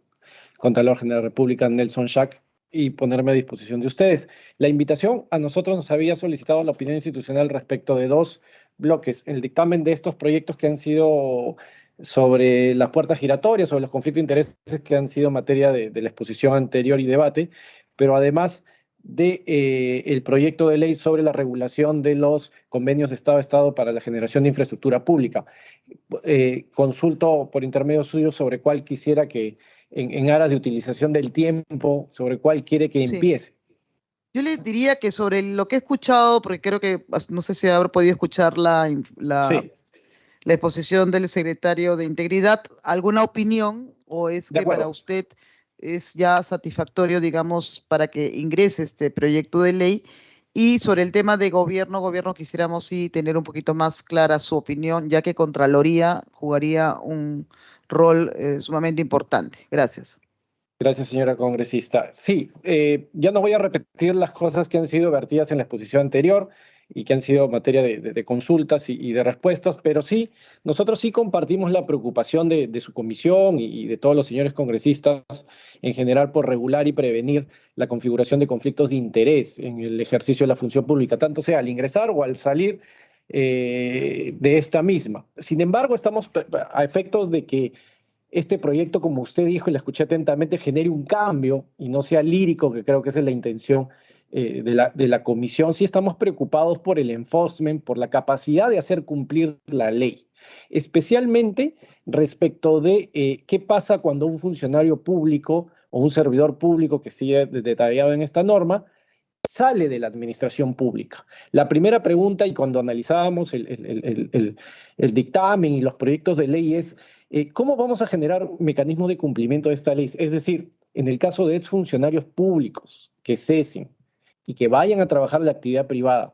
Contralor General de la República, Nelson Schack, y ponerme a disposición de ustedes. La invitación a nosotros nos había solicitado la opinión institucional respecto de dos bloques. El dictamen de estos proyectos que han sido sobre las puertas giratorias, sobre los conflictos de intereses que han sido materia de la exposición anterior y debate, pero además de el proyecto de ley sobre la regulación de los convenios de Estado a Estado para la generación de infraestructura pública. Consulto por intermedio suyo sobre cuál quisiera que, en aras de utilización del tiempo, sobre cuál quiere que empiece. Yo les diría que sobre lo que he escuchado, porque creo que, no sé si habrá podido escuchar la exposición del secretario de Integridad, ¿alguna opinión o es que para usted es ya satisfactorio, digamos, para que ingrese este proyecto de ley? Y sobre el tema de gobierno, quisiéramos sí tener un poquito más clara su opinión, ya que Contraloría jugaría un rol sumamente importante. Gracias. Gracias, señora congresista. Sí, ya no voy a repetir las cosas que han sido vertidas en la exposición anterior y que han sido materia de consultas y de respuestas, pero sí, nosotros sí compartimos la preocupación de su comisión y de todos los señores congresistas en general por regular y prevenir la configuración de conflictos de interés en el ejercicio de la función pública, tanto sea al ingresar o al salir de esta misma. Sin embargo, estamos a efectos de que este proyecto, como usted dijo y la escuché atentamente, genere un cambio y no sea lírico, que creo que esa es la intención de la comisión. Sí estamos preocupados por el enforcement, por la capacidad de hacer cumplir la ley, especialmente respecto de qué pasa cuando un funcionario público o un servidor público que sigue detallado en esta norma sale de la administración pública. La primera pregunta, y cuando analizábamos el dictamen y los proyectos de ley, es ¿cómo vamos a generar mecanismos de cumplimiento de esta ley? Es decir, en el caso de exfuncionarios públicos que cesen y que vayan a trabajar la actividad privada,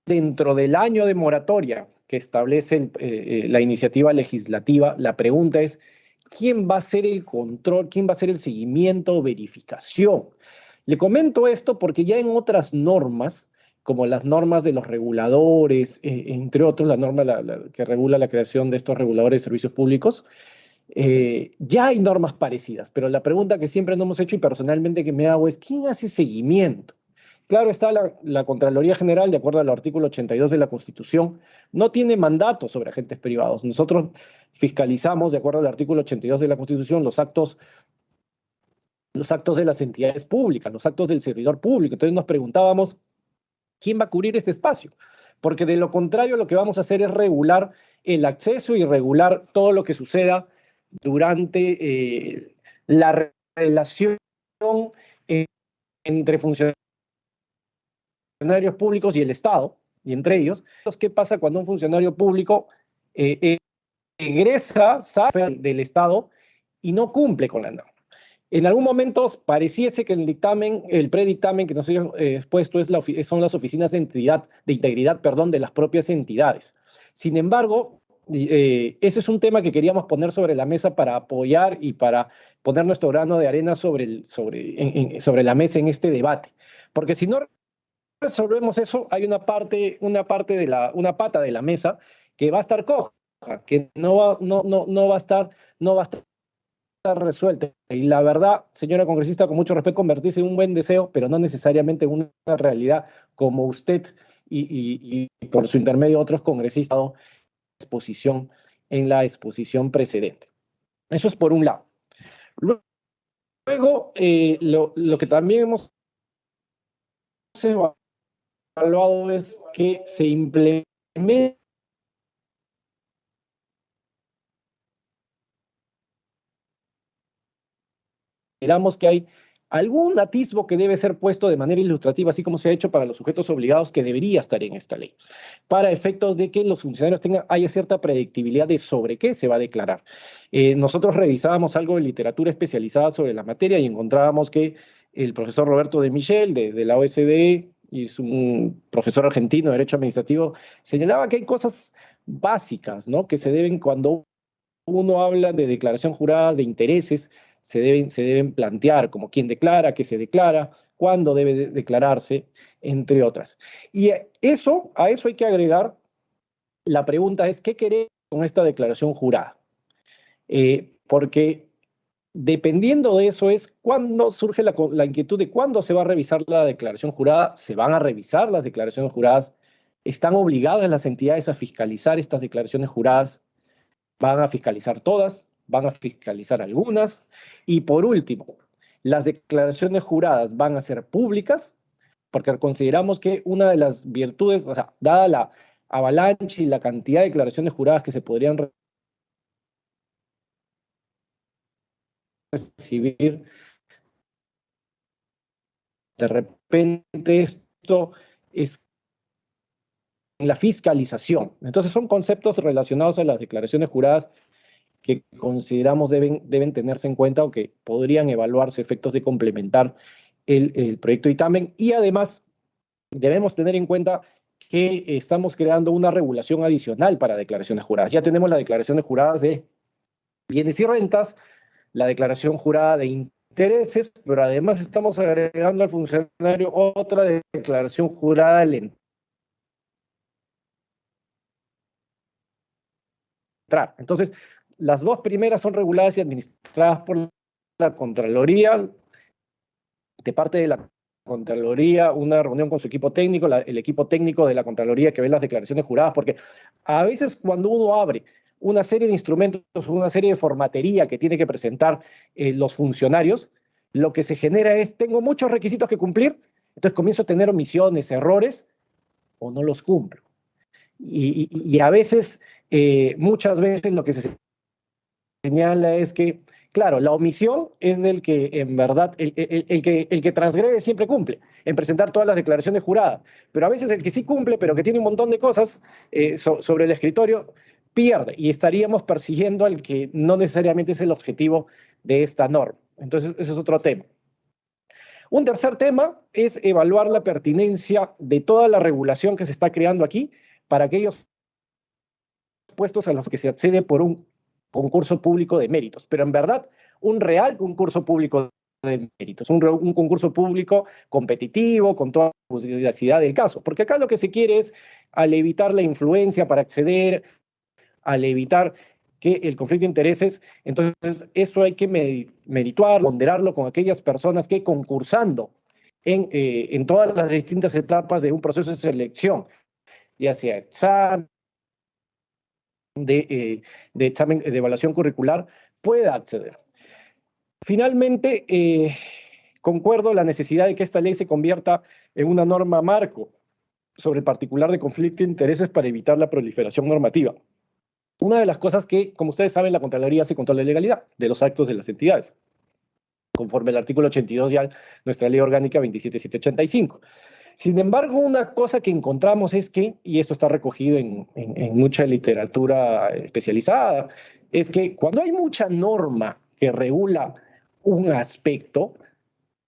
dentro del año de moratoria que establece la iniciativa legislativa, la pregunta es, ¿quién va a hacer el control? ¿Quién va a hacer el seguimiento o verificación? Le comento esto porque ya en otras normas, como las normas de los reguladores, entre otros, la norma que regula la creación de estos reguladores de servicios públicos, ya hay normas parecidas, pero la pregunta que siempre nos hemos hecho y personalmente que me hago es, ¿quién hace seguimiento? Claro está, la Contraloría General, de acuerdo al artículo 82 de la Constitución, no tiene mandato sobre agentes privados. Nosotros fiscalizamos, de acuerdo al artículo 82 de la Constitución, los actos de las entidades públicas, los actos del servidor público. Entonces nos preguntábamos, ¿quién va a cubrir este espacio? Porque de lo contrario lo que vamos a hacer es regular el acceso y regular todo lo que suceda durante la relación entre funcionarios públicos y el Estado, y entre ellos. ¿Qué pasa cuando un funcionario público egresa, sale del Estado y no cumple con la norma? En algún momento pareciese que el dictamen, el predictamen que nos hemos expuesto son las oficinas de integridad de las propias entidades. Sin embargo, ese es un tema que queríamos poner sobre la mesa para apoyar y para poner nuestro grano de arena sobre la mesa en este debate. Porque si no resolvemos eso, hay una pata de la mesa que va a estar coja, que no va a estar resuelta. Y la verdad, señora congresista, con mucho respeto, convertirse en un buen deseo, pero no necesariamente en una realidad, como usted y por su intermedio otros congresistas en la exposición precedente. Eso es por un lado. Luego, lo que también hemos evaluado es que se implemente consideramos que hay algún atisbo que debe ser puesto de manera ilustrativa, así como se ha hecho para los sujetos obligados, que debería estar en esta ley, para efectos de que los funcionarios haya cierta predictibilidad de sobre qué se va a declarar. Nosotros revisábamos algo de literatura especializada sobre la materia y encontrábamos que el profesor Roberto de Michel, de la OSDE, y es un profesor argentino de Derecho Administrativo, señalaba que hay cosas básicas, ¿no?, que se deben, cuando uno habla de declaración jurada de intereses, se deben plantear, como quién declara, qué se declara, cuándo debe declararse, entre otras. Y a eso hay que agregar, la pregunta es, ¿qué queremos con esta declaración jurada? Porque dependiendo de eso es cuando surge la inquietud de cuándo se va a revisar la declaración jurada. ¿Se van a revisar las declaraciones juradas? ¿Están obligadas las entidades a fiscalizar estas declaraciones juradas? ¿Van a fiscalizar todas? ¿Van a fiscalizar algunas? Y por último, ¿las declaraciones juradas van a ser públicas? Porque consideramos que una de las virtudes, o sea, dada la avalancha y la cantidad de declaraciones juradas que se podrían recibir, de repente esto es la fiscalización. Entonces son conceptos relacionados a las declaraciones juradas que consideramos deben tenerse en cuenta o que podrían evaluarse efectos de complementar el proyecto de dictamen. Y además debemos tener en cuenta que estamos creando una regulación adicional para declaraciones juradas. Ya tenemos las declaraciones juradas de bienes y rentas, la declaración jurada de intereses, pero además estamos agregando al funcionario otra declaración jurada del entrar. Entonces, las dos primeras son reguladas y administradas por la Contraloría. De parte de la Contraloría, una reunión con su equipo técnico, el equipo técnico de la Contraloría que ve las declaraciones juradas, porque a veces cuando uno abre una serie de instrumentos, una serie de formatería que tiene que presentar los funcionarios, lo que se genera es, tengo muchos requisitos que cumplir, entonces comienzo a tener omisiones, errores, o no los cumplo. Y a veces, muchas veces lo que se señala es que, claro, la omisión es del que en verdad, el que transgrede siempre cumple, en presentar todas las declaraciones juradas, pero a veces el que sí cumple, pero que tiene un montón de cosas sobre el escritorio, pierde y estaríamos persiguiendo al que no necesariamente es el objetivo de esta norma. Entonces, ese es otro tema. Un tercer tema es evaluar la pertinencia de toda la regulación que se está creando aquí para aquellos puestos a los que se accede por un concurso público de méritos, pero en verdad un real concurso público de méritos, un concurso público competitivo con toda la diversidad del caso, porque acá lo que se quiere es, al evitar la influencia para acceder, al evitar que el conflicto de intereses, entonces eso hay que merituar, ponderarlo con aquellas personas que concursando en todas las distintas etapas de un proceso de selección, ya sea examen, de examen de evaluación curricular, pueda acceder. Finalmente, concuerdo la necesidad de que esta ley se convierta en una norma marco sobre el particular de conflicto de intereses para evitar la proliferación normativa. Una de las cosas que, como ustedes saben, la Contraloría hace control de legalidad de los actos de las entidades, conforme al artículo 82 de nuestra Ley Orgánica 27785. Sin embargo, una cosa que encontramos es que, y esto está recogido en mucha literatura especializada, es que cuando hay mucha norma que regula un aspecto,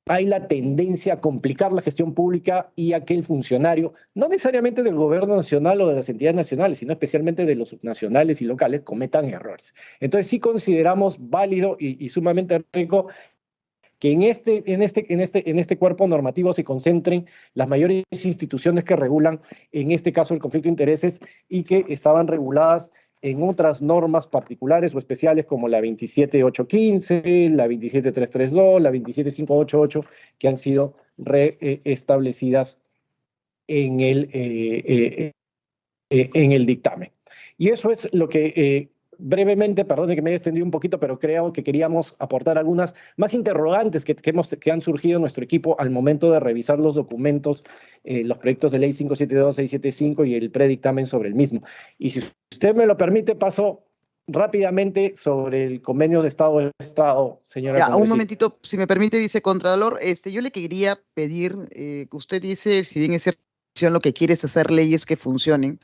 hay la tendencia a complicar la gestión pública y a que el funcionario, no necesariamente del gobierno nacional o de las entidades nacionales, sino especialmente de los subnacionales y locales, cometan errores. Entonces sí consideramos válido y sumamente rico que en este cuerpo normativo se concentren las mayores instituciones que regulan, en este caso, el conflicto de intereses y que estaban reguladas en otras normas particulares o especiales como la 27815, la 27332, la 27588, que han sido reestablecidas en el dictamen. Y eso es lo que brevemente, perdón de que me haya extendido un poquito, pero creo que queríamos aportar algunas más interrogantes que han surgido en nuestro equipo al momento de revisar los documentos, los proyectos de ley 572, 675 y el predictamen sobre el mismo. Y si usted me lo permite, paso rápidamente sobre el convenio de Estado de Estado, señora Ya, congresista. un momentito, si me permite, vicecontralor, yo le quería pedir, que usted dice, si bien es cierto, lo que quiere es hacer leyes que funcionen.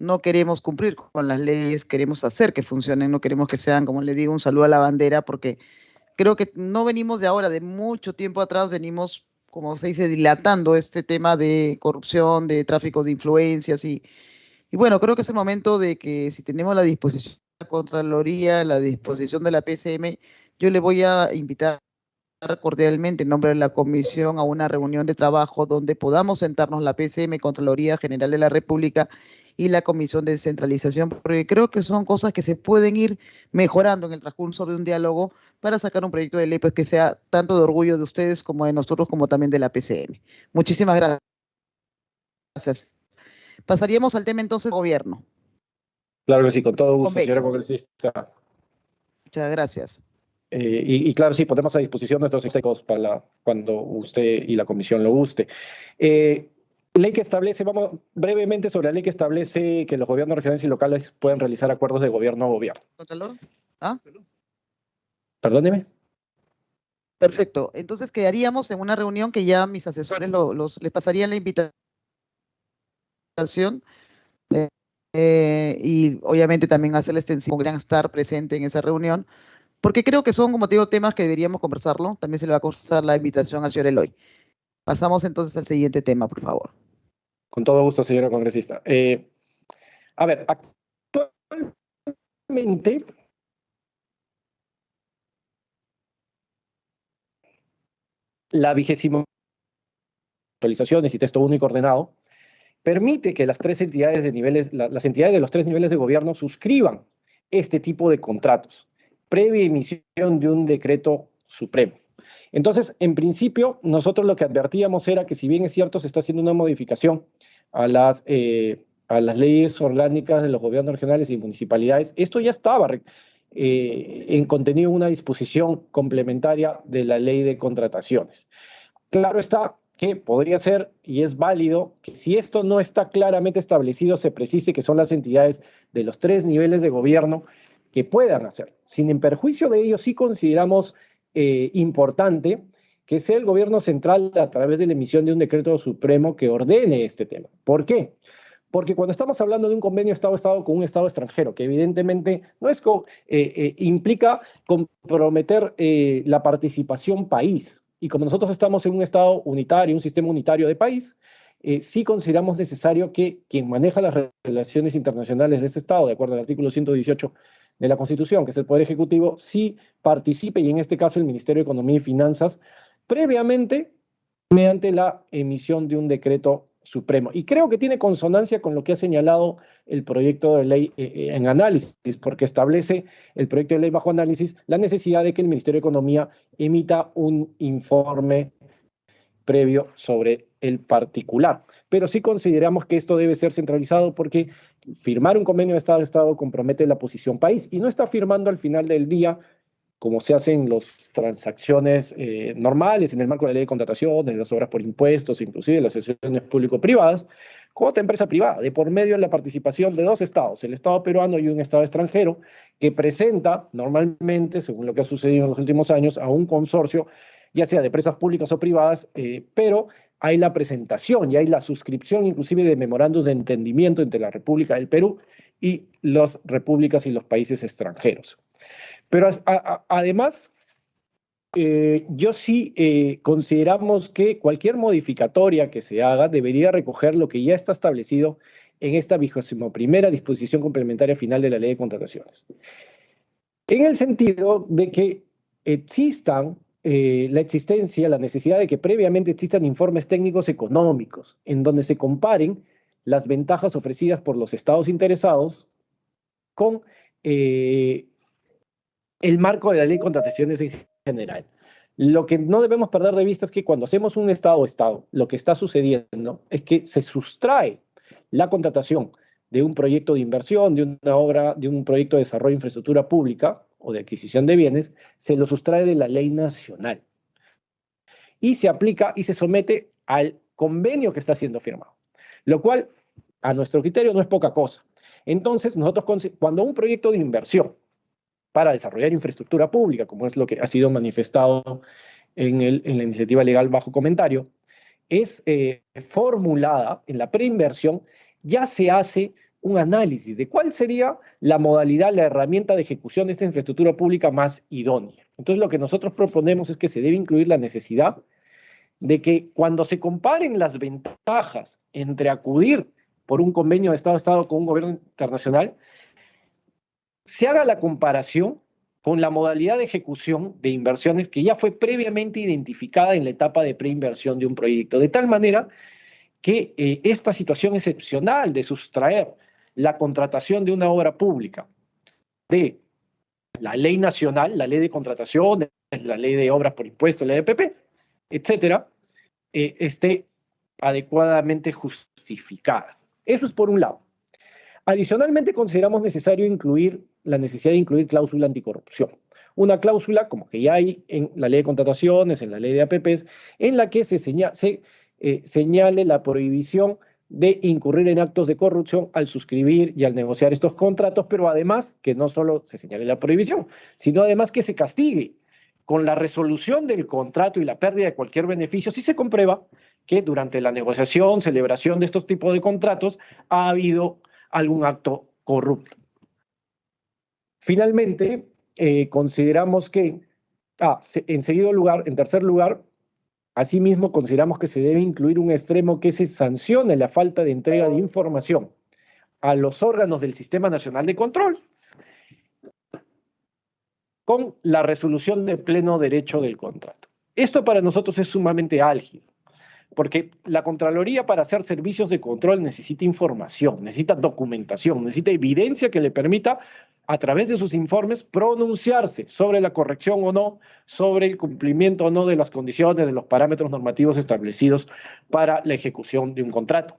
No queremos cumplir con las leyes, queremos hacer que funcionen, no queremos que sean, como le digo, un saludo a la bandera, porque creo que no venimos de ahora, de mucho tiempo atrás, venimos, como se dice, dilatando este tema de corrupción, de tráfico de influencias y bueno, creo que es el momento de que si tenemos la disposición de la Contraloría, la disposición de la PCM, yo le voy a invitar cordialmente en nombre de la comisión a una reunión de trabajo donde podamos sentarnos la PCM, Contraloría General de la República y la Comisión de Descentralización, porque creo que son cosas que se pueden ir mejorando en el transcurso de un diálogo para sacar un proyecto de ley pues, que sea tanto de orgullo de ustedes como de nosotros, como también de la PCM. Muchísimas gracias. Pasaríamos al tema entonces gobierno. Claro que sí, con todo gusto, Convenio. señora congresista. Muchas gracias. Y claro, sí, ponemos a disposición nuestros execos para cuando usted y la comisión lo guste. Ley que establece, vamos brevemente sobre la ley que establece que los gobiernos regionales y locales pueden realizar acuerdos de gobierno a gobierno. ¿Contralor? ¿Ah? Perdóneme. Perfecto. Entonces quedaríamos en una reunión que ya mis asesores les pasarían la invitación y obviamente también hacerles extensivo, podrían estar presente en esa reunión, porque creo que son, como te digo, temas que deberíamos conversarlo. También se le va a pasar la invitación al señor Eloy. Pasamos entonces al siguiente tema, por favor. Con todo gusto, señora congresista. A ver, actualmente la 20ª actualizaciones y texto único ordenado permite que las entidades de los 3 niveles de gobierno suscriban este tipo de contratos, previa emisión de un decreto supremo. Entonces, en principio, nosotros lo que advertíamos era que si bien es cierto, se está haciendo una modificación a las leyes orgánicas de los gobiernos regionales y municipalidades, esto ya estaba en contenido en una disposición complementaria de la ley de contrataciones. Claro está que podría ser, y es válido, que si esto no está claramente establecido, se precise que son las entidades de los 3 niveles de gobierno que puedan hacer. Sin en perjuicio de ello, sí consideramos importante que sea el gobierno central a través de la emisión de un decreto supremo que ordene este tema. ¿Por qué? Porque cuando estamos hablando de un convenio Estado-Estado con un Estado extranjero, que evidentemente no es implica comprometer la participación país, y como nosotros estamos en un Estado unitario, un sistema unitario de país, sí consideramos necesario que quien maneja las relaciones internacionales de este Estado, de acuerdo al artículo 118 de la Constitución, que es el Poder Ejecutivo, sí participe, y en este caso el Ministerio de Economía y Finanzas, previamente mediante la emisión de un decreto supremo. Y creo que tiene consonancia con lo que ha señalado el proyecto de ley en análisis, porque establece el proyecto de ley bajo análisis la necesidad de que el Ministerio de Economía emita un informe previo sobre el particular. Pero sí consideramos que esto debe ser centralizado porque firmar un convenio de Estado-Estado compromete la posición país y no está firmando al final del día, como se hacen las transacciones normales en el marco de la ley de contratación, de las obras por impuestos, inclusive las asociaciones público-privadas, con otra empresa privada, de por medio de la participación de dos estados, el Estado peruano y un Estado extranjero, que presenta normalmente, según lo que ha sucedido en los últimos años, a un consorcio, ya sea de empresas públicas o privadas, pero hay la presentación y hay la suscripción inclusive de memorandos de entendimiento entre la República del Perú y las repúblicas y los países extranjeros. Pero además, yo sí consideramos que cualquier modificatoria que se haga debería recoger lo que ya está establecido en esta 21ª disposición complementaria final de la Ley de Contrataciones. En el sentido de que existan la necesidad de que previamente existan informes técnicos económicos en donde se comparen las ventajas ofrecidas por los estados interesados con el marco de la ley de contrataciones en general. Lo que no debemos perder de vista es que cuando hacemos un Estado-Estado, lo que está sucediendo es que se sustrae la contratación de un proyecto de inversión, de una obra, de un proyecto de desarrollo de infraestructura pública o de adquisición de bienes, se lo sustrae de la ley nacional y se aplica y se somete al convenio que está siendo firmado, lo cual a nuestro criterio no es poca cosa. Entonces, nosotros cuando un proyecto de inversión para desarrollar infraestructura pública, como es lo que ha sido manifestado en la iniciativa legal bajo comentario, es formulada en la preinversión, ya se hace un análisis de cuál sería la modalidad, la herramienta de ejecución de esta infraestructura pública más idónea. Entonces, lo que nosotros proponemos es que se debe incluir la necesidad de que cuando se comparen las ventajas entre acudir por un convenio de Estado-Estado con un gobierno internacional, se haga la comparación con la modalidad de ejecución de inversiones que ya fue previamente identificada en la etapa de preinversión de un proyecto, de tal manera que esta situación excepcional de sustraer la contratación de una obra pública de la ley nacional, la ley de contratación, la ley de obras por impuestos, la ley de EPP, etcétera, esté adecuadamente justificada. Eso es por un lado. Adicionalmente, consideramos necesario incluir la necesidad de incluir cláusula anticorrupción. Una cláusula, como que ya hay en la ley de contrataciones, en la ley de APPs, en la que se señale la prohibición de incurrir en actos de corrupción al suscribir y al negociar estos contratos, pero además que no solo se señale la prohibición, sino además que se castigue con la resolución del contrato y la pérdida de cualquier beneficio si se comprueba que durante la negociación, celebración de estos tipos de contratos ha habido algún acto corrupto. Finalmente, consideramos que, en tercer lugar, asimismo consideramos que se debe incluir un extremo que se sancione la falta de entrega de información a los órganos del Sistema Nacional de Control con la resolución de pleno derecho del contrato. Esto para nosotros es sumamente álgido, porque la Contraloría para hacer servicios de control necesita información, necesita documentación, necesita evidencia que le permita, a través de sus informes, pronunciarse sobre la corrección o no, sobre el cumplimiento o no de las condiciones, de los parámetros normativos establecidos para la ejecución de un contrato.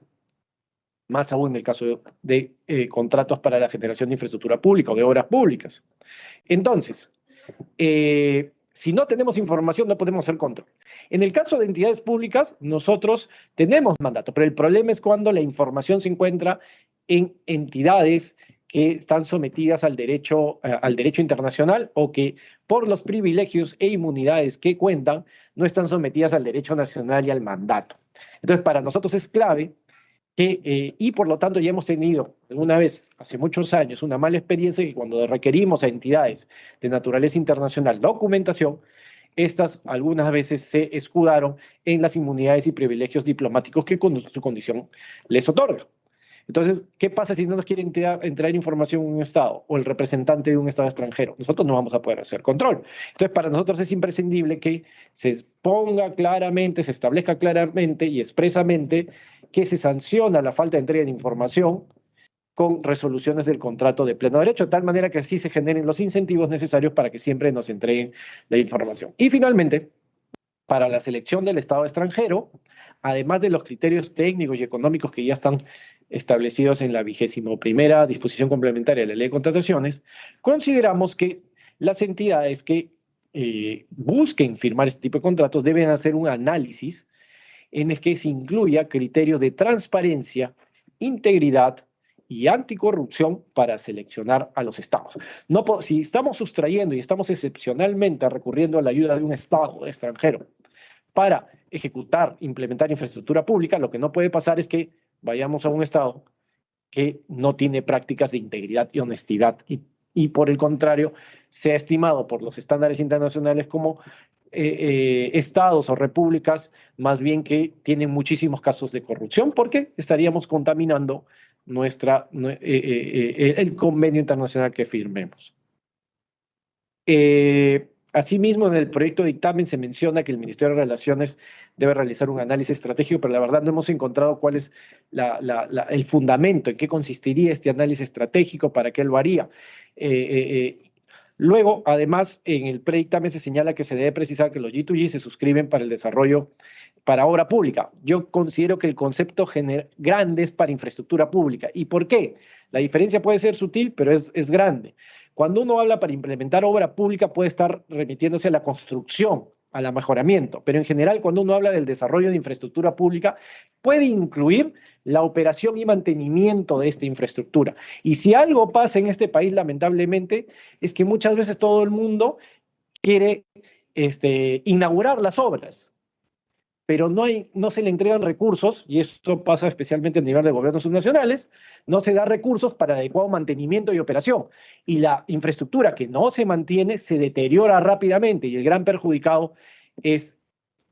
Más aún en el caso de contratos para la generación de infraestructura pública o de obras públicas. Entonces, si no tenemos información, no podemos hacer control. En el caso de entidades públicas, nosotros tenemos mandato, pero el problema es cuando la información se encuentra en entidades que están sometidas al derecho internacional o que por los privilegios e inmunidades que cuentan no están sometidas al derecho nacional y al mandato. Entonces, para nosotros es clave que, y por lo tanto ya hemos tenido alguna vez, hace muchos años, una mala experiencia que cuando requerimos a entidades de naturaleza internacional documentación, estas algunas veces se escudaron en las inmunidades y privilegios diplomáticos que con su condición les otorga. Entonces, ¿qué pasa si no nos quiere entregar información un Estado o el representante de un Estado extranjero? Nosotros no vamos a poder hacer control. Entonces, para nosotros es imprescindible que se ponga claramente, se establezca claramente y expresamente que se sanciona la falta de entrega de información con resoluciones del contrato de pleno derecho, de tal manera que así se generen los incentivos necesarios para que siempre nos entreguen la información. Y finalmente, para la selección del Estado extranjero, además de los criterios técnicos y económicos que ya están establecidos en la 21ª disposición complementaria de la Ley de Contrataciones, consideramos que las entidades que busquen firmar este tipo de contratos deben hacer un análisis en el que se incluya criterios de transparencia, integridad y anticorrupción para seleccionar a los estados. No, si estamos sustrayendo y estamos excepcionalmente recurriendo a la ayuda de un estado extranjero para ejecutar, implementar infraestructura pública, lo que no puede pasar es que vayamos a un estado que no tiene prácticas de integridad y honestidad y por el contrario, sea estimado por los estándares internacionales como estados o repúblicas más bien que tienen muchísimos casos de corrupción, porque estaríamos contaminando el convenio internacional que firmemos. Asimismo, en el proyecto de dictamen se menciona que el Ministerio de Relaciones debe realizar un análisis estratégico, pero la verdad no hemos encontrado cuál es el fundamento, en qué consistiría este análisis estratégico, para qué lo haría. Luego, además, en el predictamen se señala que se debe precisar que los G2G se suscriben para el desarrollo para obra pública. Yo considero que el concepto grande es para infraestructura pública. ¿Y por qué? La diferencia puede ser sutil, pero es grande. Cuando uno habla para implementar obra pública puede estar remitiéndose a la construcción, al mejoramiento, pero en general cuando uno habla del desarrollo de infraestructura pública puede incluir la operación y mantenimiento de esta infraestructura. Y si algo pasa en este país, lamentablemente, es que muchas veces todo el mundo quiere inaugurar las obras, pero no se le entregan recursos, y eso pasa especialmente a nivel de gobiernos subnacionales, no se da recursos para adecuado mantenimiento y operación. Y la infraestructura que no se mantiene se deteriora rápidamente y el gran perjudicado es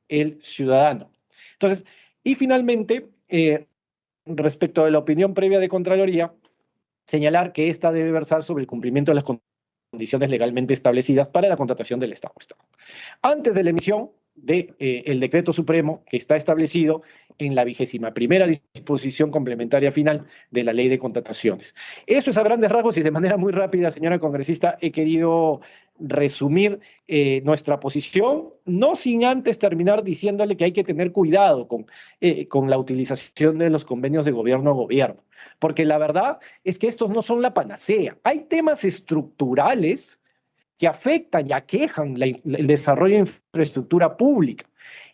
el ciudadano. Entonces, y finalmente, respecto de la opinión previa de Contraloría, señalar que esta debe versar sobre el cumplimiento de las condiciones legalmente establecidas para la contratación del Estado. Antes de la emisión del decreto supremo que está establecido en la 21ª disposición complementaria final de la Ley de Contrataciones. Eso es a grandes rasgos y de manera muy rápida, señora congresista, he querido resumir nuestra posición, no sin antes terminar diciéndole que hay que tener cuidado con la utilización de los convenios de gobierno a gobierno, porque la verdad es que estos no son la panacea. Hay temas estructurales que afectan y aquejan el desarrollo de infraestructura pública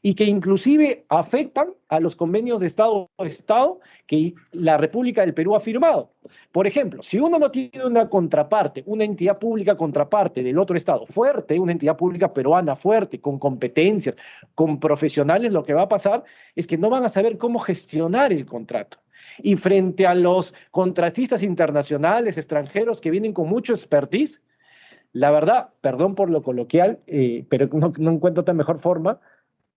y que inclusive afectan a los convenios de Estado a Estado que la República del Perú ha firmado. Por ejemplo, si uno no tiene una contraparte, una entidad pública contraparte del otro Estado fuerte, una entidad pública peruana fuerte, con competencias, con profesionales, lo que va a pasar es que no van a saber cómo gestionar el contrato. Y frente a los contratistas internacionales, extranjeros que vienen con mucho expertise, la verdad, perdón por lo coloquial, pero no encuentro otra mejor forma,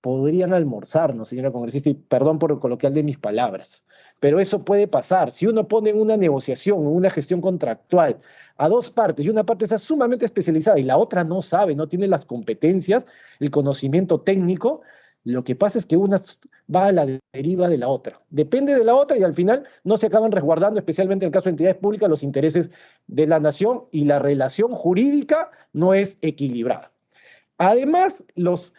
podrían almorzarnos, señora congresista, y perdón por lo coloquial de mis palabras, pero eso puede pasar. Si uno pone en una negociación, en una gestión contractual, a dos partes, y una parte está sumamente especializada y la otra no sabe, no tiene las competencias, el conocimiento técnico, lo que pasa es que una va a la deriva de la otra. Depende de la otra y al final no se acaban resguardando, especialmente en el caso de entidades públicas, los intereses de la nación y la relación jurídica no es equilibrada. Además, los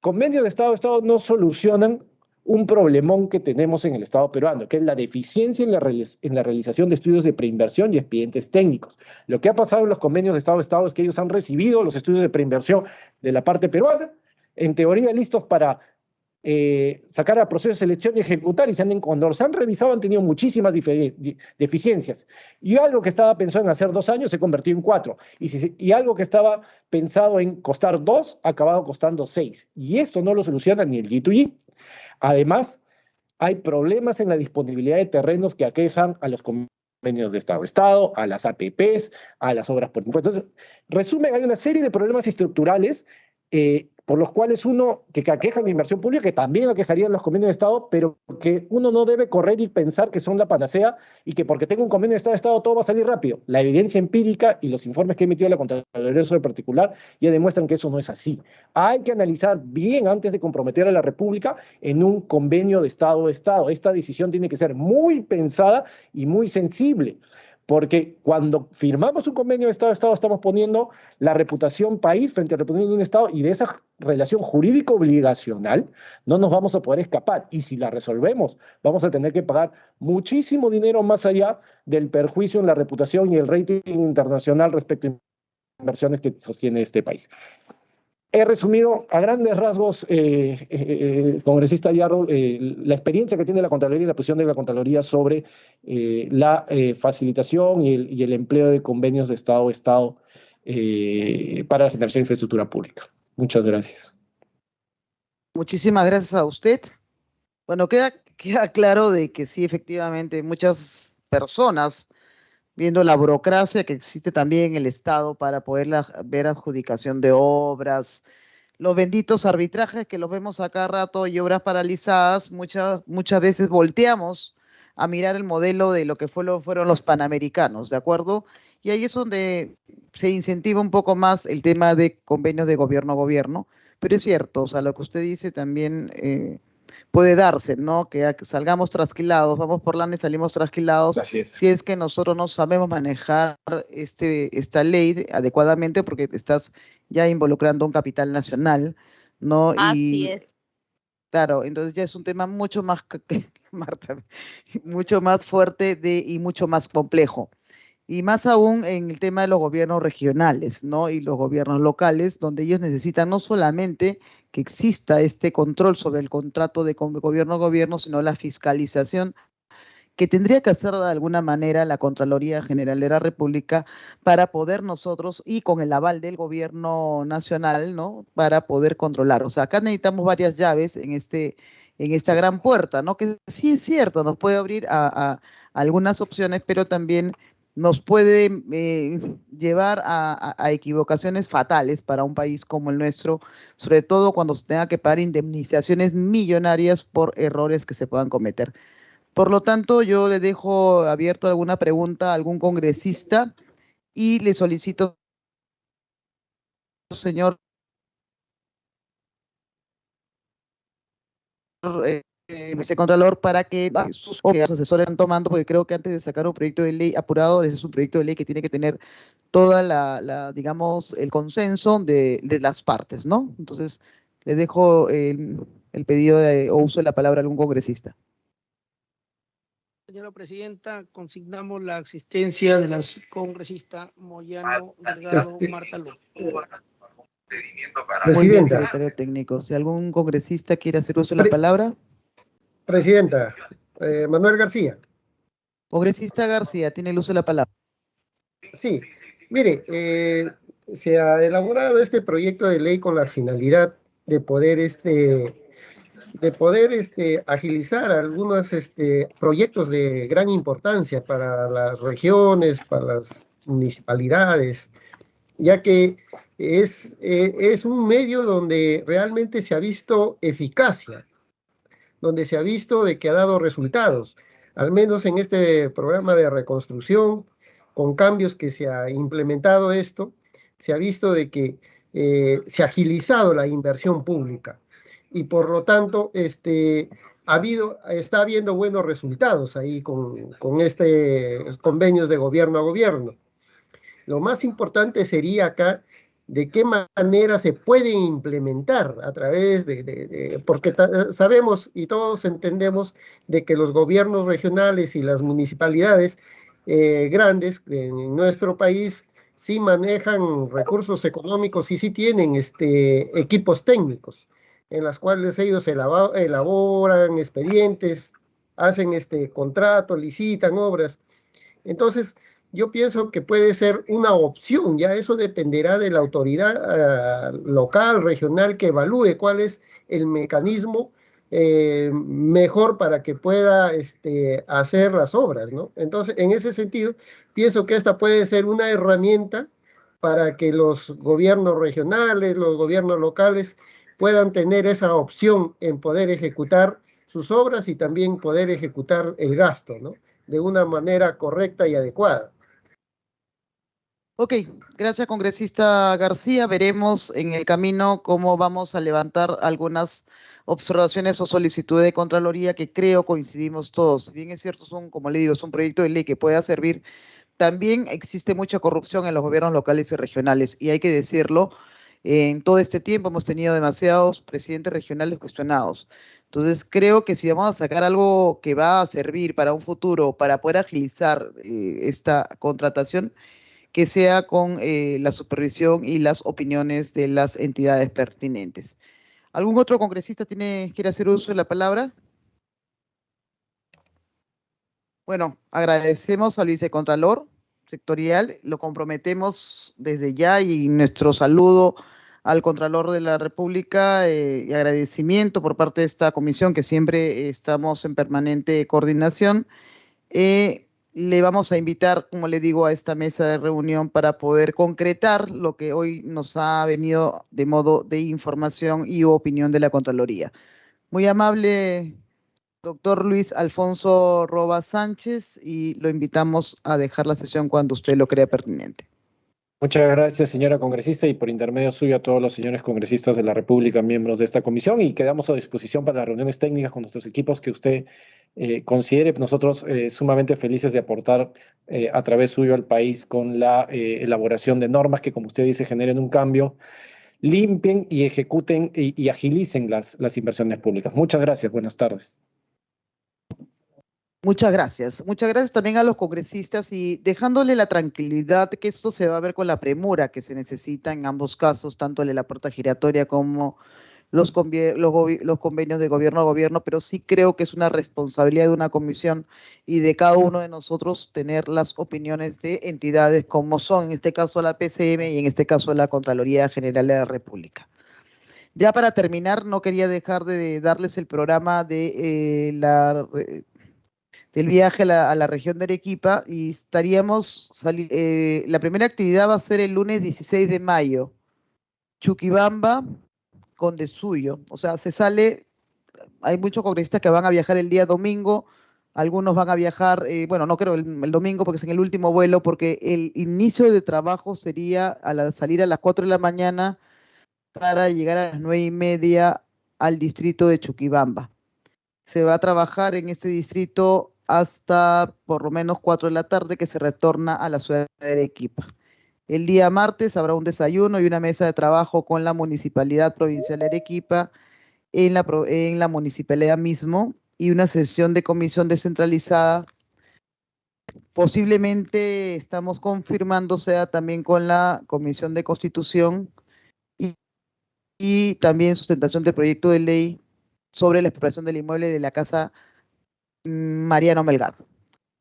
convenios de Estado a Estado no solucionan un problemón que tenemos en el Estado peruano, que es la deficiencia en la realización de estudios de preinversión y expedientes técnicos. Lo que ha pasado en los convenios de Estado a Estado es que ellos han recibido los estudios de preinversión de la parte peruana, en teoría listos para sacar a proceso de selección y ejecutar, y cuando los han revisado han tenido muchísimas deficiencias. Y algo que estaba pensado en hacer 2 años se convirtió en 4. Y algo que estaba pensado en costar 2 ha acabado costando 6. Y esto no lo soluciona ni el G2G. Además, hay problemas en la disponibilidad de terrenos que aquejan a los convenios de Estado-Estado, a las APPs, a las obras por impuestos. Entonces, resumen, hay una serie de problemas estructurales por los cuales que aquejan la inversión pública, que también aquejarían los convenios de Estado, pero que uno no debe correr y pensar que son la panacea y que porque tengo un convenio de Estado todo va a salir rápido. La evidencia empírica y los informes que ha emitido la Contraloría sobre particular ya demuestran que eso no es así. Hay que analizar bien antes de comprometer a la República en un convenio de Estado-Estado. Esta decisión tiene que ser muy pensada y muy sensible, porque cuando firmamos un convenio de Estado-Estado estamos poniendo la reputación país frente a la reputación de un Estado, y de esa relación jurídico obligacional no nos vamos a poder escapar. Y si la resolvemos, vamos a tener que pagar muchísimo dinero más allá del perjuicio en la reputación y el rating internacional respecto a inversiones que sostiene este país. He resumido a grandes rasgos, congresista Yarro, la experiencia que tiene la Contraloría y la posición de la Contraloría sobre la facilitación y el empleo de convenios de Estado-Estado para la generación de infraestructura pública. Muchas gracias. Muchísimas gracias a usted. Bueno, queda claro de que sí, efectivamente, muchas personas, viendo la burocracia que existe también en el Estado para poder ver adjudicación de obras, los benditos arbitrajes que los vemos a cada rato y obras paralizadas, muchas veces volteamos a mirar el modelo de lo que fueron los panamericanos, ¿de acuerdo? Y ahí es donde se incentiva un poco más el tema de convenios de gobierno a gobierno, pero es cierto, o sea, lo que usted dice también puede darse, ¿no? Que salgamos trasquilados, vamos por lana y salimos trasquilados. Así es. Si es que nosotros no sabemos manejar esta ley adecuadamente, porque estás ya involucrando un capital nacional, ¿no? Así es. Claro, entonces ya es un tema mucho más, Marta, mucho más fuerte y mucho más complejo. Y más aún en el tema de los gobiernos regionales, ¿no? Y los gobiernos locales, donde ellos necesitan no solamente que exista este control sobre el contrato de gobierno a gobierno, sino la fiscalización que tendría que hacer de alguna manera la Contraloría General de la República para poder nosotros, y con el aval del gobierno nacional, ¿no? Para poder controlar. O sea, acá necesitamos varias llaves en esta gran puerta, ¿no? Que sí es cierto, nos puede abrir a algunas opciones, pero también nos puede llevar a equivocaciones fatales para un país como el nuestro, sobre todo cuando se tenga que pagar indemnizaciones millonarias por errores que se puedan cometer. Por lo tanto, yo le dejo abierto alguna pregunta a algún congresista y le solicito, señor vicecontralor, para que sus asesores están tomando, porque creo que antes de sacar un proyecto de ley apurado, ese es un proyecto de ley que tiene que tener toda digamos, el consenso de las partes, ¿no? Entonces, le dejo el pedido o uso de la palabra a algún congresista. Señora Presidenta, consignamos la asistencia de la congresista Moyano Delgado Marta López. Muy bien, Presidenta. secretario técnico. Si algún congresista quiere hacer uso de la palabra. Presidenta, Manuel García. Congresista García, tiene el uso de la palabra. Sí, mire, se ha elaborado este proyecto de ley con la finalidad de poder agilizar algunos proyectos de gran importancia para las regiones, para las municipalidades, ya que es un medio donde realmente se ha visto eficacia, donde se ha visto de que ha dado resultados, al menos en este programa de reconstrucción, con cambios que se ha implementado esto, se ha visto de que se ha agilizado la inversión pública y por lo tanto está habiendo buenos resultados ahí con convenios de gobierno a gobierno. Lo más importante sería acá de qué manera se puede implementar a través porque sabemos y todos entendemos de que los gobiernos regionales y las municipalidades grandes en nuestro país sí manejan recursos económicos y sí tienen equipos técnicos. en las cuales ellos elaboran expedientes, hacen contratos, licitan obras. Entonces, yo pienso que puede ser una opción, ya eso dependerá de la autoridad local, regional, que evalúe cuál es el mecanismo mejor para que pueda hacer las obras, ¿no? Entonces, en ese sentido, pienso que esta puede ser una herramienta para que los gobiernos regionales, los gobiernos locales puedan tener esa opción en poder ejecutar sus obras y también poder ejecutar el gasto, ¿no? De una manera correcta y adecuada. Ok, gracias, congresista García. Veremos en el camino cómo vamos a levantar algunas observaciones o solicitudes de Contraloría que creo coincidimos todos. Si bien es cierto, como le digo, es un proyecto de ley que pueda servir. También existe mucha corrupción en los gobiernos locales y regionales, y hay que decirlo, en todo este tiempo hemos tenido demasiados presidentes regionales cuestionados. Entonces, creo que si vamos a sacar algo que va a servir para un futuro, para poder agilizar esta contratación, que sea con la supervisión y las opiniones de las entidades pertinentes. ¿Algún otro congresista quiere hacer uso de la palabra? Bueno, agradecemos al vicecontralor sectorial, lo comprometemos desde ya y nuestro saludo al Contralor de la República y agradecimiento por parte de esta comisión que siempre estamos en permanente coordinación. Le vamos a invitar, como le digo, a esta mesa de reunión para poder concretar lo que hoy nos ha venido de modo de información y opinión de la Contraloría. Muy amable, doctor Luis Alfonso Roba Sánchez, y lo invitamos a dejar la sesión cuando usted lo crea pertinente. Muchas gracias, señora congresista, y por intermedio suyo a todos los señores congresistas de la República, miembros de esta comisión, y quedamos a disposición para las reuniones técnicas con nuestros equipos que usted considere. Nosotros sumamente felices de aportar a través suyo al país con la elaboración de normas que, como usted dice, generen un cambio, limpien y ejecuten y agilicen las inversiones públicas. Muchas gracias, buenas tardes. Muchas gracias. Muchas gracias también a los congresistas y dejándole la tranquilidad que esto se va a ver con la premura que se necesita en ambos casos, tanto el de la puerta giratoria como los convenios de gobierno a gobierno, pero sí creo que es una responsabilidad de una comisión y de cada uno de nosotros tener las opiniones de entidades como son, en este caso la PCM y en este caso la Contraloría General de la República. Ya para terminar, no quería dejar de darles el programa de del viaje a la región de Arequipa y la primera actividad va a ser el lunes 16 de mayo, Chuquibamba, Condesuyo. O sea, hay muchos congresistas que van a viajar el día domingo, algunos van a viajar, bueno, no creo el domingo porque es en el último vuelo, porque el inicio de trabajo sería salir a las 4 de la mañana para llegar a las 9:30 al distrito de Chuquibamba. Se va a trabajar en este distrito hasta por lo menos 4 de la tarde, que se retorna a la ciudad de Arequipa. El día martes habrá un desayuno y una mesa de trabajo con la Municipalidad Provincial de Arequipa en la municipalidad mismo y una sesión de comisión descentralizada. Posiblemente estamos confirmando sea también con la Comisión de Constitución y también sustentación del proyecto de ley sobre la expropiación del inmueble de la Casa Mariano Melgar.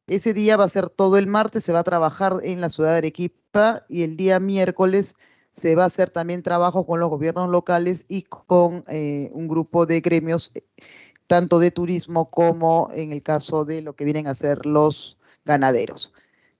Ese día va a ser todo el martes, se va a trabajar en la ciudad de Arequipa y el día miércoles se va a hacer también trabajo con los gobiernos locales y con un grupo de gremios, tanto de turismo como en el caso de lo que vienen a ser los ganaderos.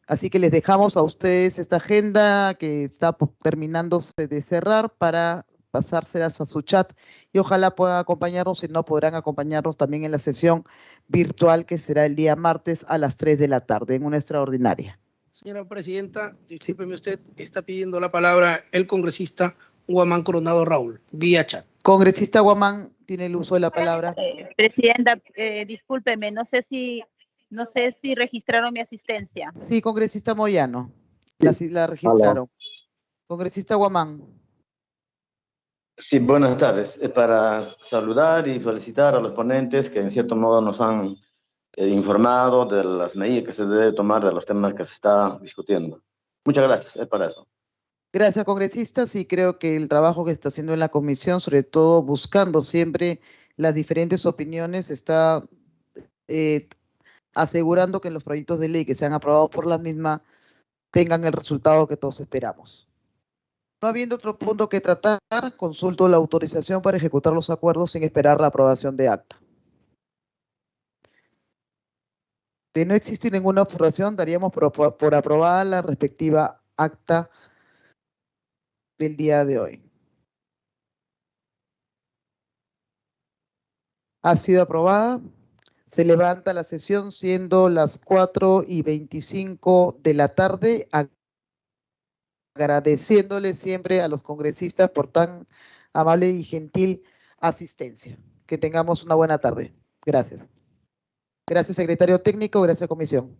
Así que les dejamos a ustedes esta agenda que está terminándose de cerrar para pasárselas a su chat y ojalá puedan acompañarnos, si no podrán acompañarnos también en la sesión virtual que será el día martes a las 3 de la tarde en una extraordinaria. Señora presidenta, discúlpeme usted, está pidiendo la palabra el congresista Guamán Coronado Raúl, vía chat. Congresista Guamán, tiene el uso de la palabra. Presidenta, discúlpeme, no sé si registraron mi asistencia. Sí, congresista Moyano, la registraron. Hola. Congresista Guamán. Sí, buenas tardes. Para saludar y felicitar a los ponentes que en cierto modo nos han informado de las medidas que se debe tomar de los temas que se está discutiendo. Muchas gracias, es para eso. Gracias, congresistas, y creo que el trabajo que está haciendo en la comisión, sobre todo buscando siempre las diferentes opiniones, está asegurando que los proyectos de ley que sean aprobados por la misma tengan el resultado que todos esperamos. No habiendo otro punto que tratar, consulto la autorización para ejecutar los acuerdos sin esperar la aprobación de acta. De no existir ninguna observación, daríamos por aprobada la respectiva acta del día de hoy. Ha sido aprobada. Se levanta la sesión siendo las 4:25 de la tarde, agradeciéndole siempre a los congresistas por tan amable y gentil asistencia. Que tengamos una buena tarde. Gracias. Gracias, secretario técnico. Gracias, comisión.